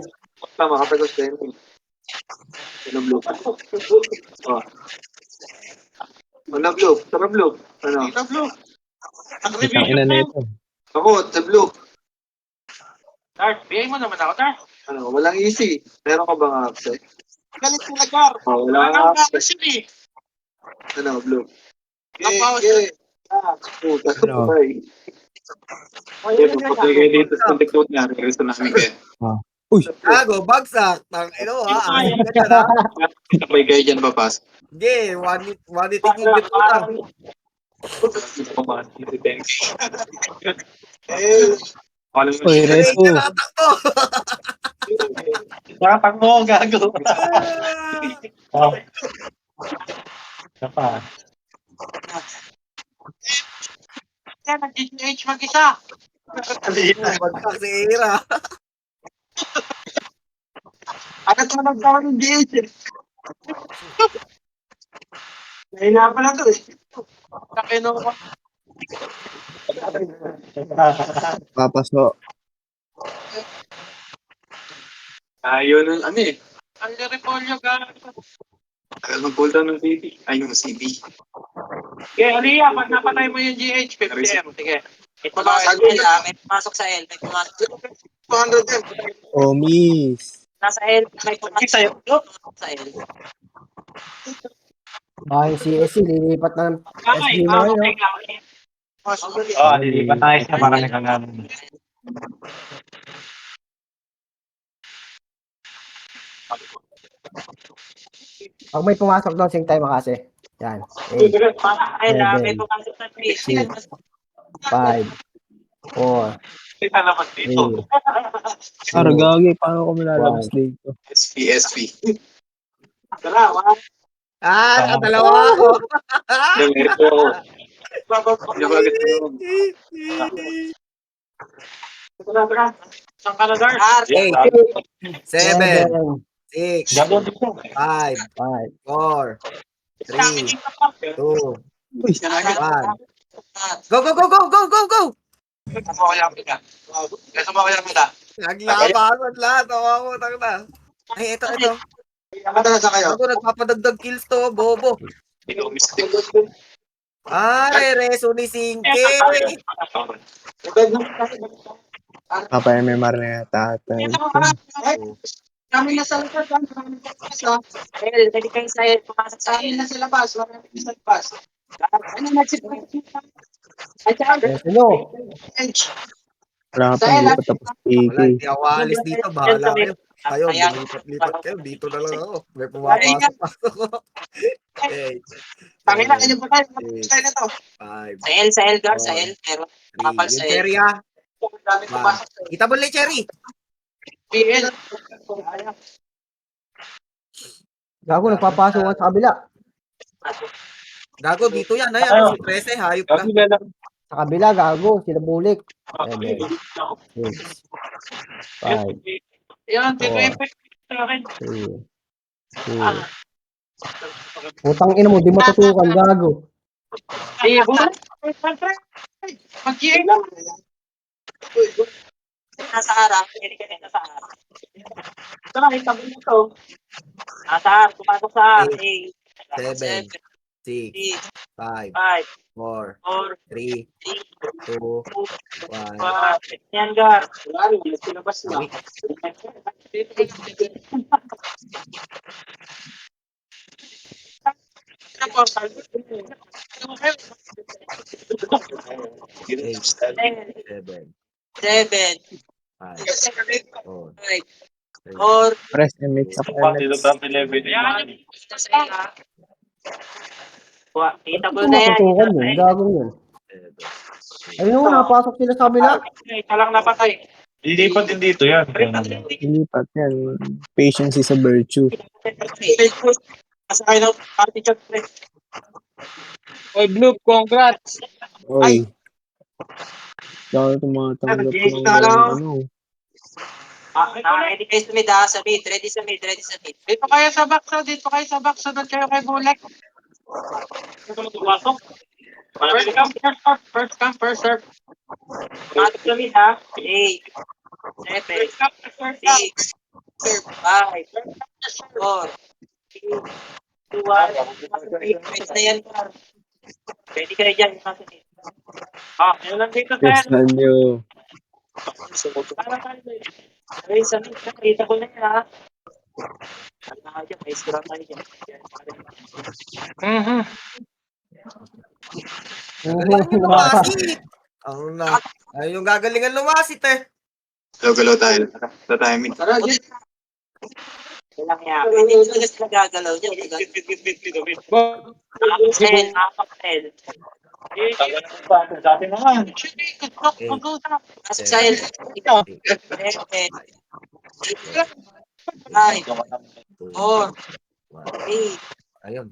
Speaker 6: Tama, kapagos din. Ano, look. Oh. Ano, blue? Tara, blue. Ano? Tara, blue. Ang
Speaker 5: Isang ina na ito.
Speaker 6: Ako, the blue. Dark, bigay mo naman ako, Dark. Ano, walang easy. Meron ka bang access? Galit mo na, Dark. Oh, wala kang access. Ano, blue? Okay. Puta,
Speaker 5: Ano?
Speaker 6: patay. Pagkagay dito sa tikot niya, gusto namin kayo.
Speaker 5: Uy!
Speaker 3: Gago, bagsak. Tang ino ha. Ayun ka dyan ha.
Speaker 6: Sabay kayo dyan papas.
Speaker 3: Hindi, one tingin dito lang.
Speaker 5: Uy, Reso.
Speaker 3: Tinatakbo.
Speaker 1: Nakatang mo, gago. Oh. Isa pa.
Speaker 6: Yan, nag-GH mag-isa.
Speaker 3: Bagsak si Ira.
Speaker 6: Ano ito nagkawa ng GH eh? Nahila pala ito eh. Nakino ko.
Speaker 5: Papaso.
Speaker 6: Ayaw ng ano eh. Ang repolyo ka. Tagal mag-pull down ng CB. Ay, yung CB. Okay, Aliyah, pag napatay mo yung GH, 50M. Sige.
Speaker 4: May pumasok sa L, ah. May pumasok sa L. May pumasok.
Speaker 6: 200M.
Speaker 5: Oh, miss.
Speaker 4: Nasa L. May pumasok sa L.
Speaker 2: Yung CSC, lilipat na ng SG mo ngayon. No?
Speaker 1: Oh, lilipat tayo sa marami kang ano.
Speaker 2: Pag may pumasok doon, sing tayo makasi. Yan.
Speaker 4: L, ah. May pumasok sa 3.
Speaker 2: 5, 4,
Speaker 6: Kita naman dito.
Speaker 2: 3,
Speaker 5: Gagi, paano ko malalabas dito?
Speaker 6: SPSP. Tara, wala.
Speaker 3: Nakadalawa ako.
Speaker 6: Ganito. Tara. Saan ka na, Dark?
Speaker 3: 8, 7,
Speaker 2: 7,
Speaker 3: 6,
Speaker 1: Gago dito.
Speaker 3: 5,
Speaker 2: 5,
Speaker 3: 4, 3, 2, 1. Go, go, go, go, go, go, go! Naglabasan lahat. Ako, tang na. Ay, ito. Ako nagpapadagdag kills to, bobo. Ay, reso ni Singke.
Speaker 5: Papa MMR na yata.
Speaker 6: Kami na sa labas.
Speaker 4: L, pwede kayo sa L. Pumasok sa
Speaker 6: Kami
Speaker 4: L.
Speaker 6: na sa labas. Marami sa labas.
Speaker 4: Ano nagsipa? At saka,
Speaker 2: no.
Speaker 5: Wala ka pang lipat tapos
Speaker 3: Wala,
Speaker 5: AK.
Speaker 3: hindi ako aalis dito. Bahala kayo. Kayo, lipat kayo. Dito na lang ako. May pumapasok ako. Okay.
Speaker 6: Tangin na, ganyan pa tayo. Tayo na to.
Speaker 3: 5,
Speaker 4: sa L, sa L, Gar, sa L. Pero,
Speaker 3: 3.
Speaker 4: kapal
Speaker 3: Yung
Speaker 4: sa L.
Speaker 3: cherry ha.
Speaker 6: Dami pumasok.
Speaker 3: Kita mo lang cherry.
Speaker 6: PL.
Speaker 2: Gago, nagpapasok ka sa kabila.
Speaker 3: Gago, dito yan. Ay, ano si 13, hayop ka.
Speaker 2: Sa kabila, gago. Sila Bulik. 7, 6, 5,
Speaker 6: Yan,
Speaker 2: Oh.
Speaker 6: tino-effect sa akin.
Speaker 2: 3, 2. Putang ina mo, di matutukan, gago.
Speaker 6: Eh, bulan.
Speaker 4: Nasa harap, hindi ka nasa harap. Ito na, kita mo ito. Nasa harap, pumasok sa harap.
Speaker 3: 8, 7, 6, 5, 4, 3, 2, 1.
Speaker 4: Yan, Gar. Wala rin, sinabas na.
Speaker 3: Eight, 7,
Speaker 4: 7,
Speaker 3: 5, 4,
Speaker 4: 4,
Speaker 5: Press MX ako
Speaker 1: Dito
Speaker 5: MX.
Speaker 1: top 11.
Speaker 4: Kita mo
Speaker 2: Ito
Speaker 4: na yan.
Speaker 2: matutukan yun. Gagong yun.
Speaker 3: 7.
Speaker 2: Ayun nga, napasok sila sa kabila.
Speaker 4: Talang napatay.
Speaker 1: Lilipat din dito yan.
Speaker 5: Ilipat yan. Patience is a virtue.
Speaker 4: Nasa kayo ng party chat, pre.
Speaker 7: Oy, Blue, congrats.
Speaker 5: Oy. Dahil tumatanggap ng ano.
Speaker 4: Ready kayo sa mid, ha? Sa mid. Ready sa mid. Ready sa mid.
Speaker 7: Dito kayo sa box, dito kayo sa box. Sunod kayo kay Bulek. First come, first serve.
Speaker 4: Matik sa mid, ha? 8, 7, 6, 5, 4, 3, 2, 1. Pwede na yan, par. Pwede kayo dyan. Nasa mid.
Speaker 7: Yun lang dito,
Speaker 5: Yes,
Speaker 7: sir.
Speaker 5: nanyo.
Speaker 4: Ay, sa mid. Kita ko na yan, ha? Ano nga dyan? May scrum tayo dyan.
Speaker 3: Gagalingan lumasit. Ang na. Ay, yung gagalingan lumasit eh.
Speaker 6: Galaw tayo. Sa timing.
Speaker 4: Tara, dyan. Walang yan. Hindi ko talaga sila gagalaw dyan. Apak-L.
Speaker 1: Sa atin naman.
Speaker 4: Nasa child. 5, 4, 3.
Speaker 3: Ayun.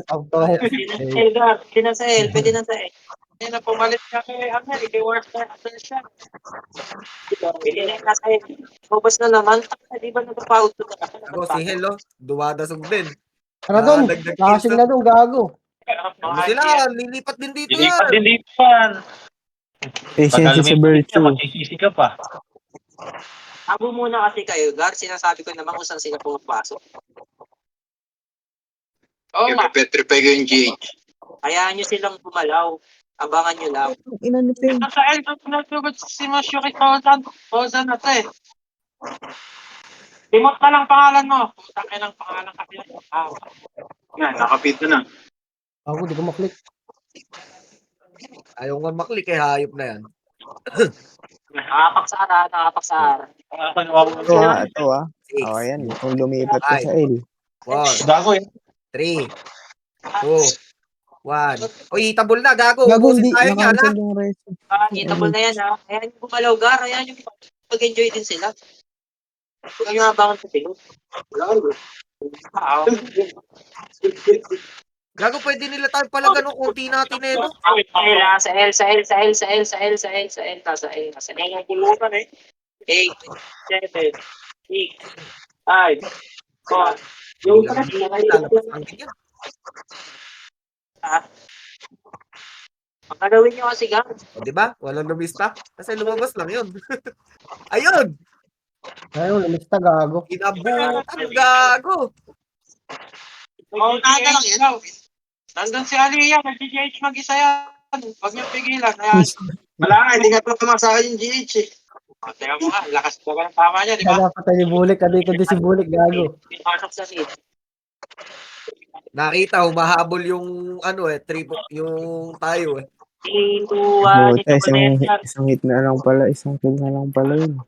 Speaker 2: Auto.
Speaker 4: Pwede na sa L. Pwede na sa L.
Speaker 7: Hindi na pumalit ka kay Amel. Ike-work na siya.
Speaker 4: Pwede na yung nasa L. Bubos na naman. Di ba nagpa-out to na?
Speaker 3: Ako si Hello, dumadasog din.
Speaker 2: Tara doon. Lasing na doon, gago.
Speaker 3: Ano sila, lilipat din dito
Speaker 1: Lilipat
Speaker 3: yan.
Speaker 1: din dito yan.
Speaker 5: Patience is a virtue.
Speaker 1: Magsisisi ka pa.
Speaker 4: Abo muna kasi kayo, Gar. Sinasabi ko naman kung saan sila pumapasok.
Speaker 7: Oo nga.
Speaker 6: Petrify ko yung GH.
Speaker 4: Hayaan nyo silang gumalaw. Abangan nyo lang.
Speaker 5: Inano pa yun?
Speaker 7: Nasa L, nagtugod si Masyuki Ozan. Ozan na to eh. Timot na lang pangalan mo. Takin ng pangalan kasi.
Speaker 6: Yan, nakapito na.
Speaker 2: Ako, di ko maklik.
Speaker 3: Ayaw nga maklik eh, hayop na yan.
Speaker 4: Nakapaksara.
Speaker 5: Ito ha, ito ha.
Speaker 3: 6,
Speaker 5: O, ayan. Kung lumipat ka sa L.
Speaker 3: 4,
Speaker 1: Gago eh.
Speaker 3: 3, 2, 1. Uy, tabol na, gago.
Speaker 5: Gago,
Speaker 3: Ubusin
Speaker 5: hindi.
Speaker 3: tayo niyan, ha?
Speaker 5: Nakancel yung rest.
Speaker 4: Hitable na yan, ha? Hayaan nyo gumalaw, Gar. Hayaan nyo mag-enjoy din sila. Huwag nyo abangan sa pilot.
Speaker 3: Gago, pwede nila tayo pala ganun kunti natin eh, no?
Speaker 4: Sa L. Nasa L. 8, 7, 6, 5, 4. Yung
Speaker 3: Lalabas ang ganyan.
Speaker 4: ang gagawin nyo kasi, Gar.
Speaker 3: O, diba? Walang lumista. Kasi lumabas lang yun. Ayun!
Speaker 2: Ayun, lumista, gago.
Speaker 3: Inabutan, gago!
Speaker 7: Unahan na lang yan. Nandun si Aliyah. Nag-GH mag-isa yan. Huwag niyo pigilan. Ayan.
Speaker 6: Wala nga, hindi nga pa tumasa yung GH eh.
Speaker 7: Tingnan mo nga. Lakas ko ng tama niya, di ba?
Speaker 2: Kaya patay ni Bulik. Dito din si Bulik, gago.
Speaker 4: Pasok sa mid.
Speaker 3: Nakita, humahabol yung ano eh, yung tayo eh.
Speaker 4: 3, 2, 1.
Speaker 5: Buta, isang hit na lang pala. Isang kill na lang pala yun.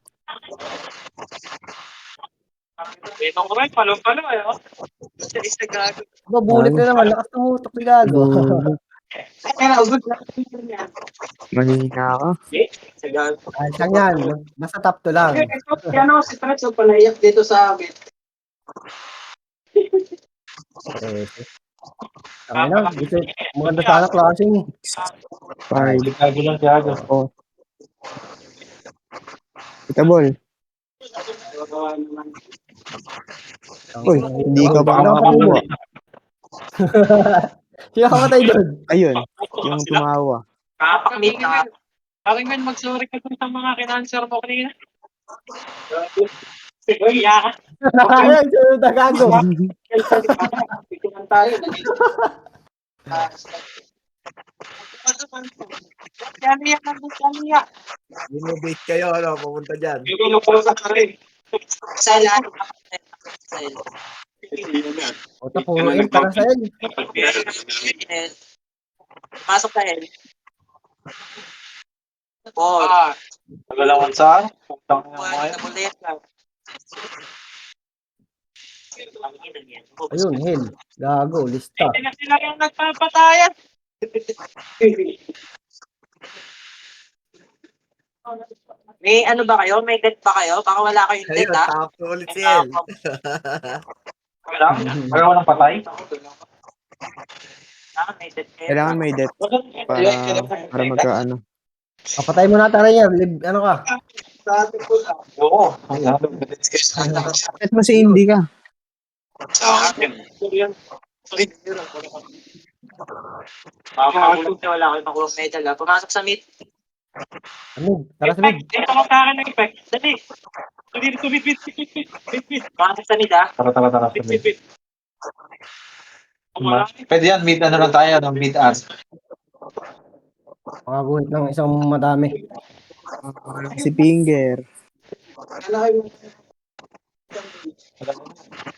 Speaker 7: Ito ko rin. Palo-palo eh. Oh.
Speaker 4: Isa gago.
Speaker 2: Ba, Bulik na naman. Lakas ng utak ni gago.
Speaker 5: Mahina ka.
Speaker 4: Isa gago.
Speaker 2: Ay, saan yan? Basta top 2 lang.
Speaker 6: Ano si Trex ang palayak dito sa amin.
Speaker 2: Ay na, gusto, maganda sana klaseng.
Speaker 5: 5.
Speaker 1: Gago lang gago.
Speaker 5: Oh. Kita ball. Uy, hindi ka pa nakakuha.
Speaker 2: Sino ka matay doon?
Speaker 5: Ayun, yung tumawa.
Speaker 4: Kapak-mid na.
Speaker 7: Parang man, mag-sorry ka dun sa mga kinanser mo kanina. Uy, yakas.
Speaker 2: Ay, sunod na gago.
Speaker 6: tayo.
Speaker 4: Kamiya.
Speaker 3: Innovate kayo, ano, pumunta dyan.
Speaker 4: Sa lahat.
Speaker 2: Ota, puro L para sa L.
Speaker 4: Pasok na L. Ball.
Speaker 1: Nagalawan sa putang ina mo
Speaker 4: Ball.
Speaker 1: ngayon.
Speaker 4: Double left lang.
Speaker 2: Ayun, Hel. Gago, lista.
Speaker 7: Sila sila yung nagpapatayan.
Speaker 4: May ano ba kayo? May debt ba kayo? Baka wala kayong debt,
Speaker 3: Ayun,
Speaker 4: ha?
Speaker 3: top 2 ulit si El.
Speaker 1: Nagalawan ng patay?
Speaker 4: May debt kayo.
Speaker 5: Kailangan may debt para magkaano.
Speaker 2: Papatay mo na tayo yan. Ano ka?
Speaker 1: Oo.
Speaker 5: Bakit mo si Indy ka?
Speaker 4: Wala kayong makuha medal, ha? Pumasok sa mid.
Speaker 2: Mid. Tara sa mid.
Speaker 7: Ito ko sa akin ng effect. Dali. Bit.
Speaker 4: Pumasok sa mid, ha?
Speaker 1: Tara.
Speaker 7: Bit.
Speaker 1: Pwede yan, mid ano lang tayo, ng mid as.
Speaker 2: Makaguhit ng isang madami.
Speaker 5: Si Finger.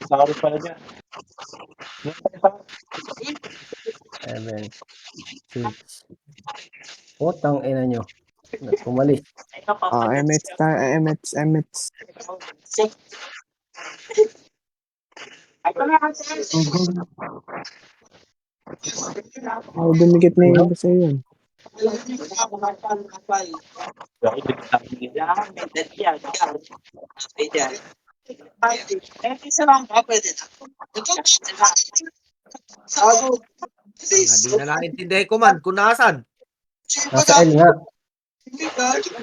Speaker 1: Sakit pala dyan.
Speaker 2: 7, 6. Putang ina nyo. Kumalis.
Speaker 4: Ito,
Speaker 5: MH tayo. MH.
Speaker 4: Ito na kasi.
Speaker 5: Dumikit na yung iba sa'yo yun.
Speaker 4: Kailangan may debt yan. May debt. Isa lang ba? Pwede na.
Speaker 3: Hindi na naintindihan ko man kung nasan.
Speaker 2: Nasa L nga.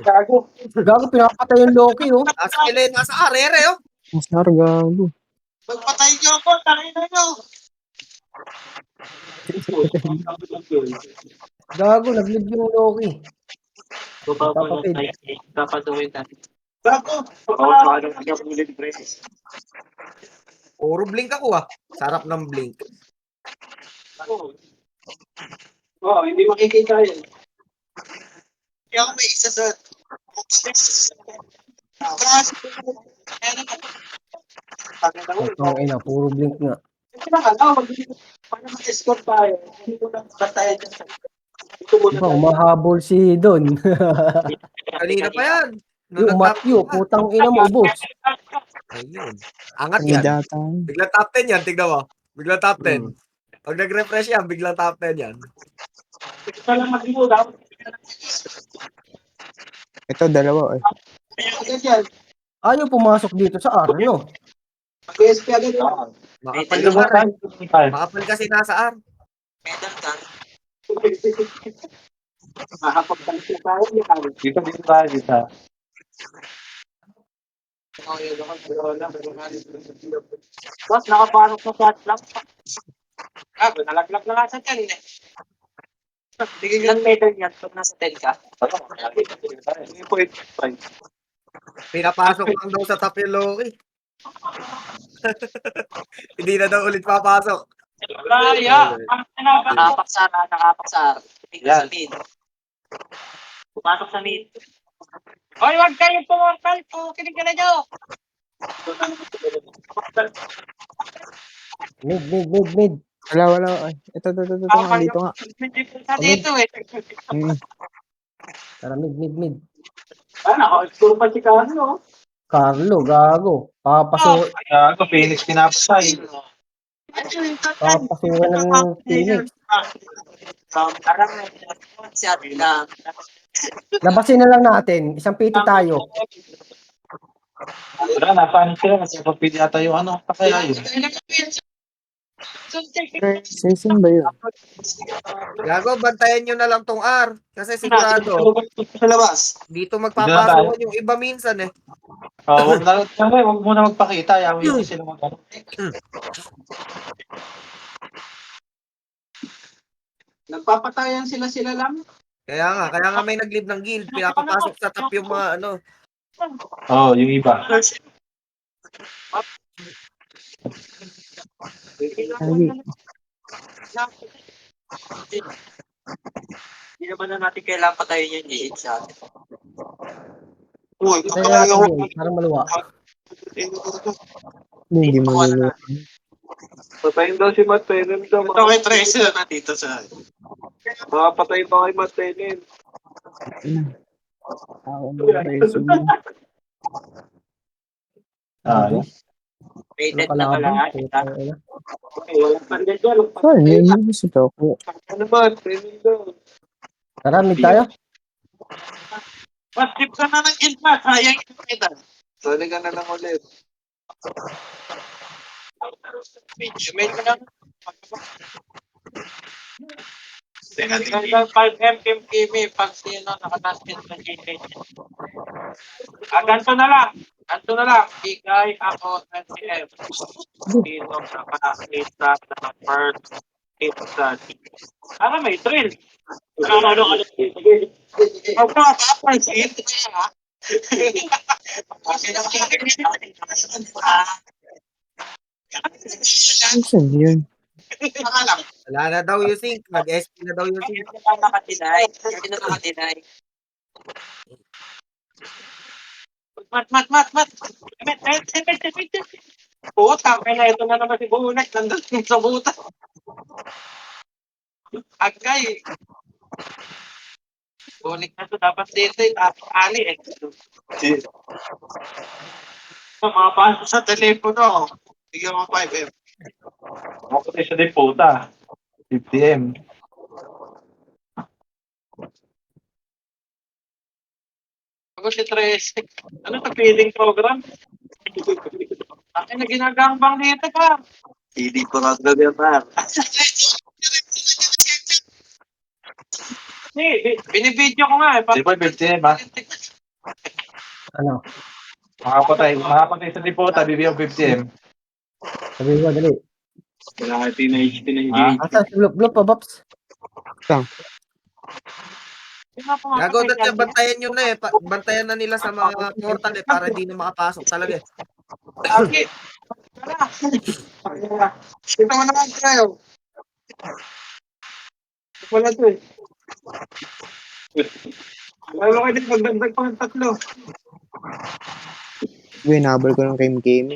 Speaker 2: Gago, pinapatay yung Loki, oh.
Speaker 3: Nasa L, nasa Arere, oh.
Speaker 5: Mas gago.
Speaker 4: Magpatay niyo ako. Tangin na niyo.
Speaker 2: Gago, nag-live yung Loki. Papatid.
Speaker 4: Papatuloy natin.
Speaker 3: Puro blink ako, ah. Sarap ng blink.
Speaker 6: Hindi makikita yun. Kaya ako may isa sa...
Speaker 2: Putang ina, puro blink nga.
Speaker 6: Mag-escort tayo. Hindi ko lang batayan dyan sa...
Speaker 2: Diba, umahabol si Don.
Speaker 3: Kanina pa yan.
Speaker 2: Yung Matthew, putang ina mo, ubos.
Speaker 3: Ayun. Angat
Speaker 5: May
Speaker 3: yan.
Speaker 5: data.
Speaker 3: Biglang top 10 yan, tignan mo. Biglang top 10. Pag nag-refresh yan, biglang top 10 yan.
Speaker 5: Ito, dalawa eh.
Speaker 2: Ayaw pumasok dito sa R, no?
Speaker 6: Mag-ESP agad yun.
Speaker 3: Makapal yung R. Makapal kasi nasa R.
Speaker 4: Medal ka.
Speaker 6: Makapagpalit na tayo.
Speaker 1: Dito tayo.
Speaker 4: Boss, nakapasok sa shot lang. Nalaglag na nga sa 10 eh. Ilang medal yan pag nasa 10 ka?
Speaker 3: Pinapasok lang daw sa top yung Loki. Hindi na daw ulit papasok.
Speaker 4: Nakapaksara. Tingnan sa mid. Pumasok sa mid.
Speaker 7: Hoy, wag kayong pumuntal. Kinig ka na nyo.
Speaker 2: Mid.
Speaker 5: Wala. Ay, ito nga, dito nga.
Speaker 7: Dito eh.
Speaker 2: Tara, mid.
Speaker 6: Naka-explore pa si Carlo.
Speaker 2: Carlo, gago. Papasukin
Speaker 1: Ako, Phoenix pinapasay.
Speaker 2: ng Phoenix.
Speaker 4: Parang si Ate lang.
Speaker 2: Labasin na lang natin. Isang piti tayo.
Speaker 1: Wala, nasaan sila? Kasi pagpili ata yung ano, kaya yun.
Speaker 5: Session ba yun?
Speaker 3: Gago, bantayan nyo na lang tong R. Kasi sigurado,
Speaker 6: Sa labas.
Speaker 3: dito magpapasokan yung iba minsan eh.
Speaker 1: Huwag mo na magpakita. Yawi ko sila mag ano.
Speaker 6: Nagpapatayan sila lang.
Speaker 3: Kaya nga may nag-leave ng guild. Pinapapasok sa top yung mga ano.
Speaker 1: Oo, yung iba.
Speaker 5: Lagi.
Speaker 4: Hindi naman na natin kailangan patayin yung GH sa atin.
Speaker 6: Uy,
Speaker 2: Tayo natin din. Parang maluwa.
Speaker 5: Hindi maluluwa.
Speaker 6: Patayin daw si Matt Tenen daw. Ito kay Tracer na dito sa... Makapatay pa kay Matt Tenen.
Speaker 5: Ako na reso.
Speaker 2: Ano?
Speaker 4: Rated na
Speaker 2: Nakalaban.
Speaker 4: pala.
Speaker 2: Putang ina.
Speaker 6: Walang pandit dyan.
Speaker 5: Saan yun? Ano sa toko?
Speaker 6: Ano ba? Tenen daw.
Speaker 2: Tara, mid tayo.
Speaker 4: Mas tip ka na ng guild pa. Sayang yung kita.
Speaker 6: Sali ka na lang ulit.
Speaker 4: Mail ka lang. Hanggang 5M Kim Kimi pag sino nakataskin ng GH. Ganto na lang. Ikay ako at si M. Sino nakakita ng first hit sa team. Para may thrill. Ano. Magpapapag-hit ka ha.
Speaker 5: Saan yun?
Speaker 3: Wala na daw yung sync. Nag-SP na daw yung sync.
Speaker 4: Sino nakatinay? Mat. Puta, kaya ito na naman si Bunak. Nandun sa buta. Agay. Bunik na ito. Dapat dito yung ali eh. Mapasok sa telepono. Bigyan mo 5M.
Speaker 1: Ako siya din puta. 50M.
Speaker 4: Ako si Trace. Ano sa feeding program? Akin na ginagambang dito pa.
Speaker 6: Hindi ko lang gawin pa.
Speaker 4: Binibidyo ko nga eh.
Speaker 1: Di ba 50M ha?
Speaker 2: Ano?
Speaker 1: Makapatay sa din puta, bibigyan 50M.
Speaker 2: Sabi mo, dali.
Speaker 6: Wala ka teenage.
Speaker 2: Asa si Blop pa, Bops?
Speaker 3: Gago na siya, bantayan yun na eh. Bantayan na nila sa mga portal eh para di na makapasok talaga eh.
Speaker 4: Okay.
Speaker 6: Ito mo naman tayo. Wala to eh. Wala ka din magdagdag pa ng 3.
Speaker 5: Winabal ko ng Kim.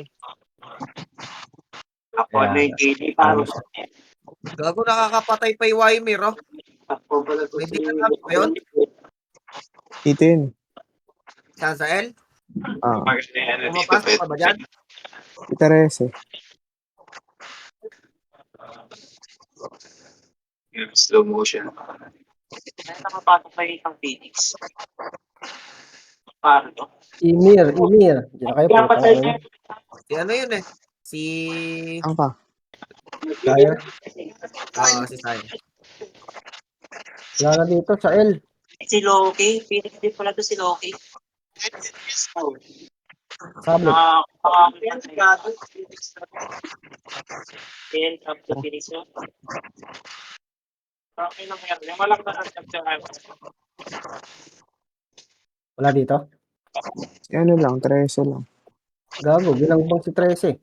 Speaker 4: Ako na yung KD para
Speaker 3: Gago nakakapatay pa yung Ymir oh.
Speaker 6: Takpo pala to
Speaker 3: May
Speaker 6: si...
Speaker 3: di ka ba yun?
Speaker 5: Dito yun.
Speaker 3: Saan sa L?
Speaker 5: Ah,
Speaker 3: Pumapasok ka ba dyan?
Speaker 5: kita reso.
Speaker 6: Slow motion.
Speaker 4: Ay, nakapasok pa yung isang Phoenix. Paano to?
Speaker 2: Imir. Diyan na kayo, putang ina.
Speaker 3: Si ano yun eh? Si...
Speaker 5: Saan ka?
Speaker 2: Tayo.
Speaker 3: si Sayo.
Speaker 2: Wala na dito sa L.
Speaker 4: Si Loki. Phoenix din pala to si Loki.
Speaker 2: Sablo.
Speaker 4: End of the Phoenix yun. Okay lang yan. Yung malak na
Speaker 2: Wala dito.
Speaker 5: Ano lang, treso lang.
Speaker 2: Gago, bilangbang si 13.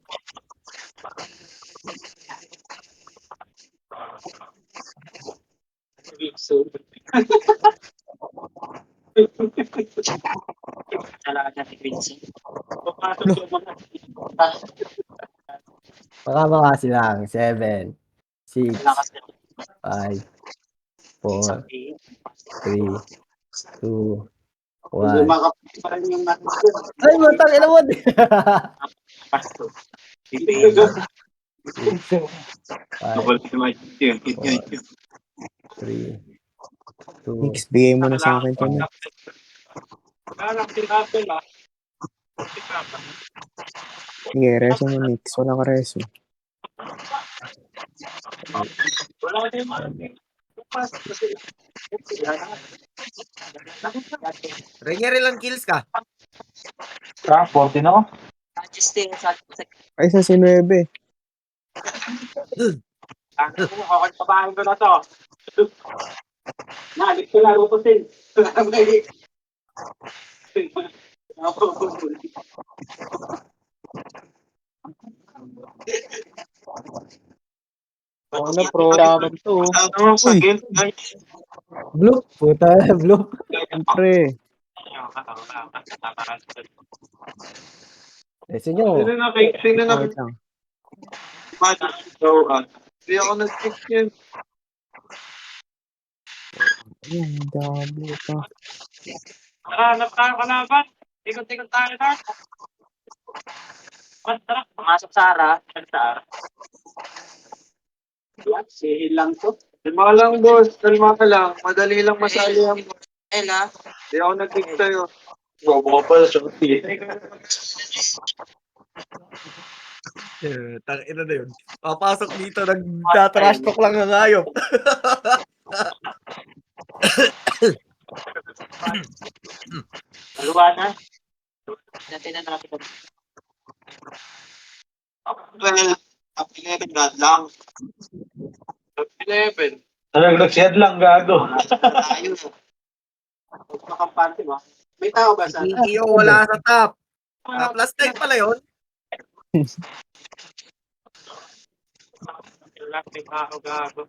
Speaker 4: talaga si Quincy.
Speaker 2: Baka silang 7, 6,
Speaker 4: Malakas na
Speaker 2: 5, 4,
Speaker 4: isang team.
Speaker 2: 3, 2,
Speaker 6: Hindi
Speaker 2: 1.
Speaker 6: makaparan yung
Speaker 2: Ay, matang ina mo.
Speaker 4: Pasto. Si
Speaker 6: Ito.
Speaker 2: 5, 3, 2,
Speaker 5: Mix, bigay mo na sa akin to.
Speaker 4: Parang tinapin ah.
Speaker 5: Sige, reso mo mix. Wala ka reso.
Speaker 4: Wala din mo.
Speaker 3: Rainier ilang kills ka?
Speaker 1: 14 ako.
Speaker 4: Just stay sa
Speaker 5: Ay, isa si 9.
Speaker 4: Ako pabahan ko na to.
Speaker 6: Nalik ko laro ko sin.
Speaker 5: Ano, pro naman to.
Speaker 1: Ano sa
Speaker 5: Uy.
Speaker 1: guild, guys?
Speaker 2: Blue. Puta, blue.
Speaker 5: Siyempre.
Speaker 2: Lesson nyo.
Speaker 6: Sino na
Speaker 5: Wait lang.
Speaker 6: Hindi ako nag-pick yun.
Speaker 5: Ayun, W pa.
Speaker 7: Hanap tayo kalaban. Ikot-ikot tayo, Dark. Tara, pumasok sa Ara. Sara.
Speaker 6: Sihil lang to. Kalma lang, boss. Kalma ka lang. Madali lang masali ang...
Speaker 4: Ella.
Speaker 6: Hindi ako nag-pick sa'yo.
Speaker 1: Bobo ka pala, Shopee.
Speaker 3: Tangina na yun. Papasok dito, nagtatrash talk lang ng hayop.
Speaker 7: Maluwa na.
Speaker 4: Natin na natin.
Speaker 6: Well, up 11 God lang.
Speaker 7: 11.
Speaker 1: Nag-shed lang, gago.
Speaker 6: Tayo. Magpakampante ba? May tao ba sa...
Speaker 3: Iyo, wala sa top. Plus 9 pala yun.
Speaker 7: May tao gago.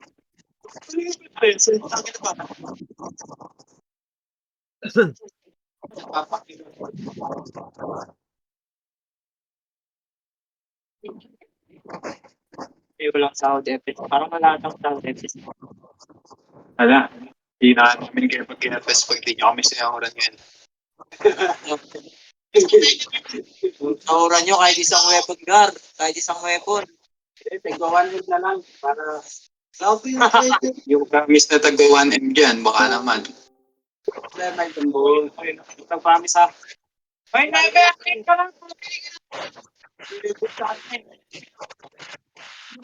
Speaker 7: Walang sound effect. Parang wala nang sound effect.
Speaker 1: Ala, hindi na namin kayo pag-kinapes pag di nyo kami sinahuran ngayon.
Speaker 4: Aura nyo kahit isang weapon guard. Kahit isang weapon.
Speaker 6: Tigwa 1 na lang para...
Speaker 1: Yung promise na taga 1M dyan, baka naman.
Speaker 7: Nag-promise ha. Ay, nag-active ka lang.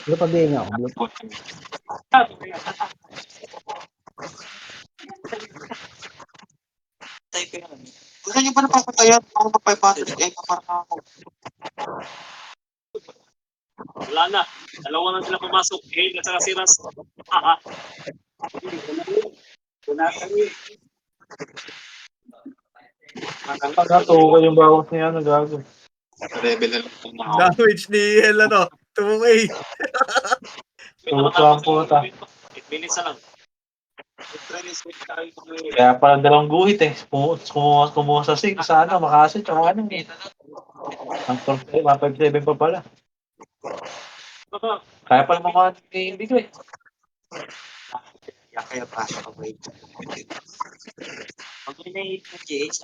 Speaker 2: Blue pa bigay nga ako. Blue.
Speaker 4: Type ko yan.
Speaker 6: Gusto nyo ba napapatayan? Ako pa 500 para ako.
Speaker 7: Wala na. Dalawa na sila pumasok. Hale at saka si Ras. Aha.
Speaker 1: Pagkatuwa yung bawas niya, gago. Level na lang itong mga
Speaker 3: Damage ni Hel, ano, 2K.
Speaker 1: Tuwa ang puta.
Speaker 7: 8 minutes na lang.
Speaker 1: Kaya pala dalawang guhit eh. Kumuha sa 6, sana makasit, tsaka ano eh. Ang 157 pa pala. Kaya pala mga game bigay.
Speaker 6: Kaya pasok ako eh.
Speaker 4: Pag may ng GH,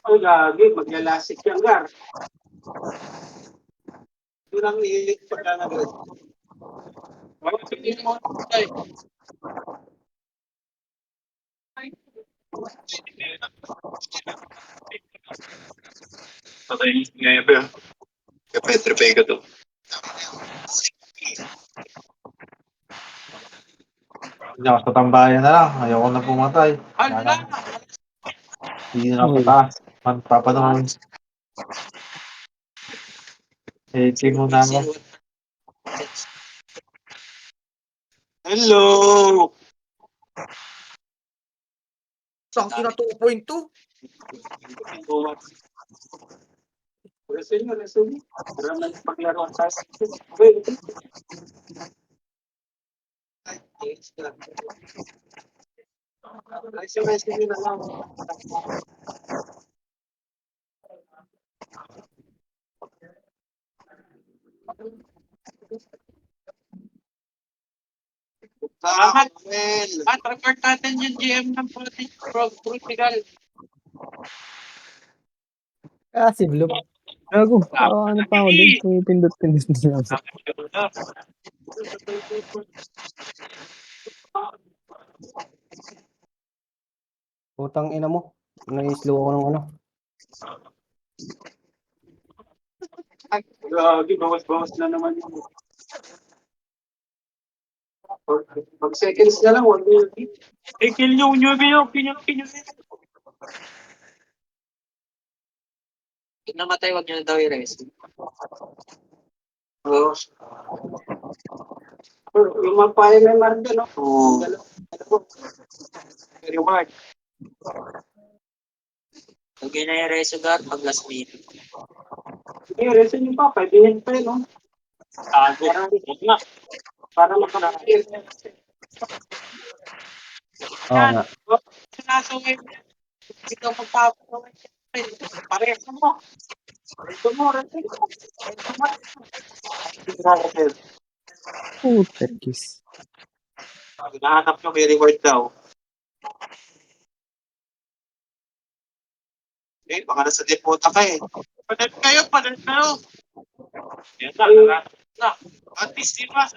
Speaker 6: Oh, gagi. Maglalasik yan, Gar. Yun ang nihilig pagka nag-red.
Speaker 1: Patay ngayon pa yun. Kaya Pedro Pega to. Hindi ako sa tambayan na lang. Ayoko na pumatay. Hindi na ako pataas. Papanahon. Team mo na ako.
Speaker 6: Hello!
Speaker 3: Sakto na 2.2.
Speaker 6: Resume. Para man paglaro sa resume na lang.
Speaker 7: Salamat.
Speaker 6: Well,
Speaker 7: At report natin yung GM ng Portugal.
Speaker 2: Si Blue.
Speaker 5: Gago, ano pa ako dun? Pumipindot-pindot na lang.
Speaker 2: Putang ina mo. Nai-slow ako ng ano.
Speaker 6: gagi, bawas-bawas na naman yun. Pag seconds na lang, 1 minute.
Speaker 7: Kill nyo, kinyo.
Speaker 4: pag namatay, wag nyo na daw i-rest.
Speaker 6: Oo.
Speaker 4: Yung magpayo may marka, no?
Speaker 6: Oo.
Speaker 4: Reward. Lagyan na yung resugar pag last minute. Yung resu niyo pa, 5 minutes pa rin, no? Para makapagpapit.
Speaker 2: Oo nga.
Speaker 4: Sinasaway mo. Ikaw magpapaway. Parehas mo. Resu mo, resu mo.
Speaker 5: Puta kiss.
Speaker 6: Nahanap nyo may reward daw. Baka nasa deputa ka eh.
Speaker 4: Palit kayo. Yan na. At least di ba?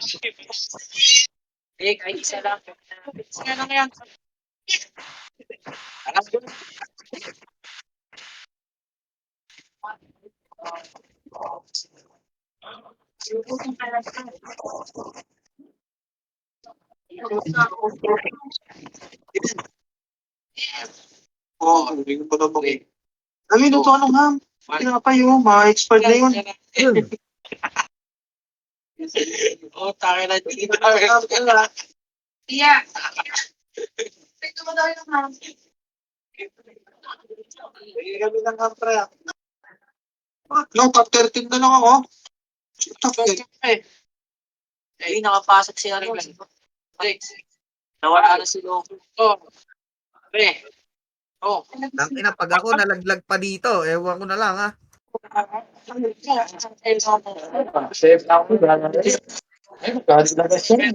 Speaker 4: Kahit isa lang. Isa lang yan. Alas ko.
Speaker 6: Oo, hindi ko pa ito eh. Dami na ito, ano ma'am? Kaya pa yun, ma-expired na yun.
Speaker 4: Oh, tayo na dito.
Speaker 8: Yeah. Ito mo daw yung ma'am.
Speaker 6: Hindi kami ng kapre. No, top 13 na lang ako. Top 13.
Speaker 4: Eh, nakapasok siya rin. Nawala na si Loco. Oh. Oh.
Speaker 3: Tangina, pag ako nalaglag pa dito, ewan ko na lang ha.
Speaker 1: Save na ako. Ay, magkakalagas siya.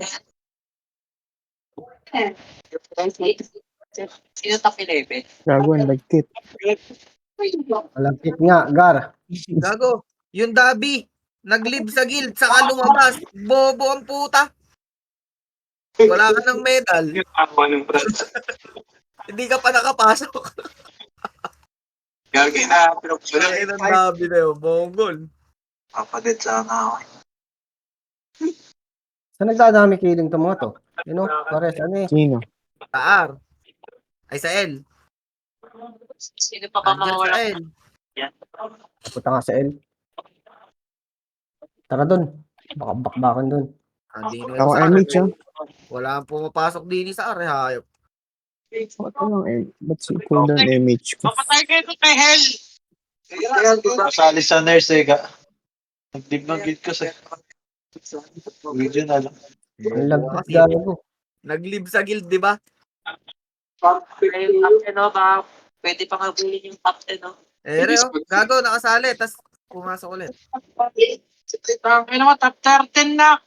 Speaker 4: Sino top 11?
Speaker 5: Gago, ang lagkit.
Speaker 2: Malapit nga, Gar.
Speaker 3: Gago, yung Dabi, nag-leave sa guild, saka lumabas. Bobo ang puta. Wala ka ng medal.
Speaker 6: Ako ng brand.
Speaker 3: Hindi ka pa nakapasok.
Speaker 6: Gagi na.
Speaker 3: Ay, ng Dabi na yun, bonggol.
Speaker 6: Papadit sana ako.
Speaker 2: Saan nagdadami killing to mga to? You know, pares, ano eh.
Speaker 5: Sino?
Speaker 3: Taar. Ay, sa L.
Speaker 4: Sino pa ba
Speaker 3: Andyan sa
Speaker 4: mawala?
Speaker 3: L.
Speaker 2: Punta nga sa L. Tara dun. Baka bakbakan dun.
Speaker 3: Hindi na
Speaker 5: Ako
Speaker 3: sa
Speaker 5: MH ah.
Speaker 3: Wala ang pumapasok din sa are, hayop.
Speaker 5: Ba't lang ba't si cooldown MH ko?
Speaker 4: Papatay kayo kay Hell!
Speaker 1: Kasali sa nurse eh. Nag-dib ng guild ko sa regional.
Speaker 2: Ang lagkit gago.
Speaker 3: Nag-leave sa guild, di ba?
Speaker 4: Yung top 10, no? Baka pwede pa ngabulin yung top 10, no?
Speaker 3: Reo, gago, nakasali, tas pumasok ulit.
Speaker 4: Ay naman, top 13 na!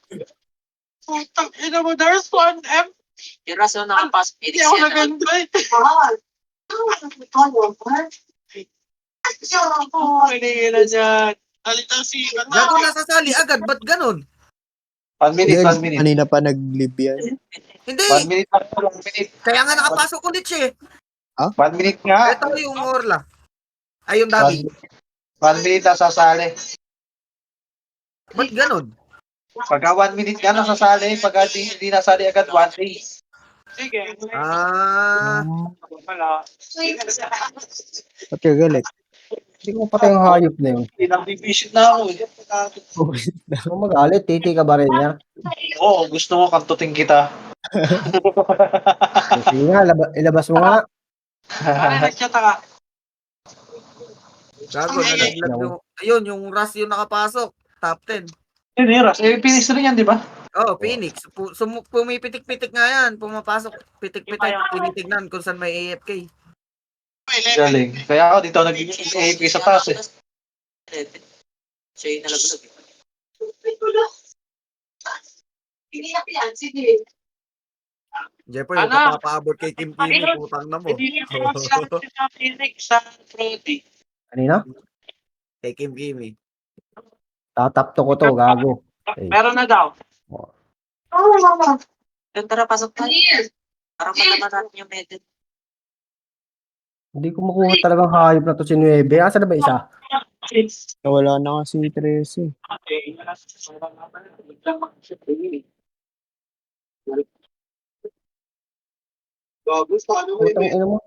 Speaker 4: Putang ina mo, there's 1M! Yung raso nakapasok, hindi ako naganda eh. Pinigila dyan. Alitang si...
Speaker 3: Gago, nasasali agad, ba't ganun?
Speaker 1: 1 minute, 1 minute.
Speaker 5: Kanina pa nag-live yan.
Speaker 3: Hindi,
Speaker 1: 1 minute lang po, 1 minute.
Speaker 3: kaya nga nakapasok ulit siya eh.
Speaker 1: 1 minute nga.
Speaker 3: Ito yung Orla. Ay, yung Dabi.
Speaker 1: 1 minute na sasali.
Speaker 3: Ba't ganun?
Speaker 1: Pagka 1 minute ka nasasali, pagka hindi nasali agad 1 day.
Speaker 4: Sige. Wala.
Speaker 5: Ba't ka galit?
Speaker 2: Hindi ko patay yung hayop na yun.
Speaker 1: Pinag-division na ako eh.
Speaker 2: Kung magalit, titi ka ba rin niya?
Speaker 1: Oo, gusto mo kantutin kita.
Speaker 2: Sige nga, ilabas mo nga.
Speaker 4: Pare, nag-chat ka.
Speaker 3: Gago, nalaglag yung... Ayun, yung Ras yung nakapasok. Top 10.
Speaker 1: Hindi, Ras. Eh, finish rin yan, di ba?
Speaker 3: Oh, Phoenix. Pumipitik-pitik nga yan. Pumapasok, pitik-pitik. Tinitignan kung saan may AFK.
Speaker 1: Galing. Kaya ako dito nag-AP sa taas eh.
Speaker 4: Siya yung nalaglag.
Speaker 8: Piniyak yan, sige.
Speaker 3: Jeffoy, huwag ka papaabot kay Kim Kimi. Putang na mo.
Speaker 4: Hindi niyo pa sila sa Phoenix sa Prodi.
Speaker 2: Kanina?
Speaker 3: Kay Kim Kimi.
Speaker 2: Tatapto ko to, gago.
Speaker 4: Meron na daw. Doon tara, pasok tayo. Para malaman natin yung medal.
Speaker 2: Hindi ko makuha talagang hayop na to si Nueve. Asa na ba isa?
Speaker 5: Nawala na kasi 13.
Speaker 2: Putang ina mo.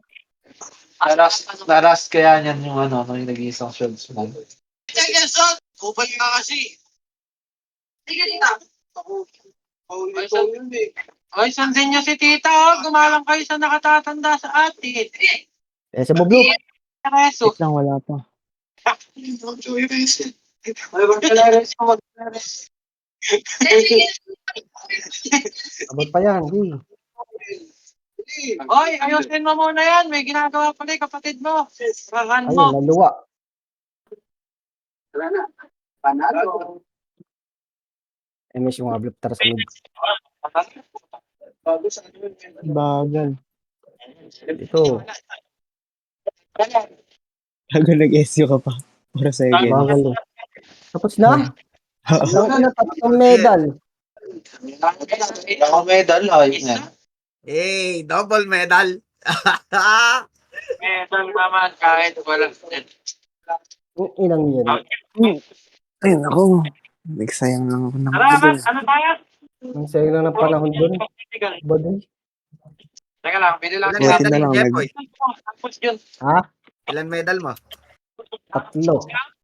Speaker 1: Naras kaya niyan yung ano, yung nag-iisang shields mo.
Speaker 4: Jason! Kupal ka kasi.
Speaker 8: Sige dito.
Speaker 6: Ikaw yun eh.
Speaker 7: Ay, sundin niyo si tita, oh. Gumalang kayo sa nakatatanda sa atin.
Speaker 2: Eh, sa Bublo.
Speaker 7: Reso.
Speaker 5: Wait lang, wala pa.
Speaker 6: Joey Vincent.
Speaker 7: Ay, magkalares ko, magkalares.
Speaker 2: Abot pa yan, di.
Speaker 7: Oy, ayusin mo muna yan. May ginagawa pala yung kapatid mo. Rahan
Speaker 2: Ayun,
Speaker 7: mo.
Speaker 2: naluwa.
Speaker 8: Wala na. Panalo.
Speaker 2: Eh, may sumablop tara sa mid.
Speaker 5: Bagal.
Speaker 2: Ito.
Speaker 5: Bagal nag-SU ka pa. Para second.
Speaker 2: Bagal eh. Tapos na. Ang na tatlong medal.
Speaker 1: Ako medal, ayos na.
Speaker 3: Hey, double medal.
Speaker 7: Medal naman kahit walang
Speaker 2: Ang inang yan.
Speaker 5: Ayun ako. Nagsayang lang ako ng
Speaker 7: Salamat! Ano tayo?
Speaker 2: Ang sayang lang ng panahon doon. Baduy.
Speaker 7: Teka lang, pili lang.
Speaker 3: Ilan
Speaker 5: Buti
Speaker 3: medal
Speaker 5: na
Speaker 3: ni
Speaker 5: lang,
Speaker 3: Jepoy?
Speaker 7: Tapos yun.
Speaker 2: Ha?
Speaker 3: Ilan medal mo?
Speaker 2: 3.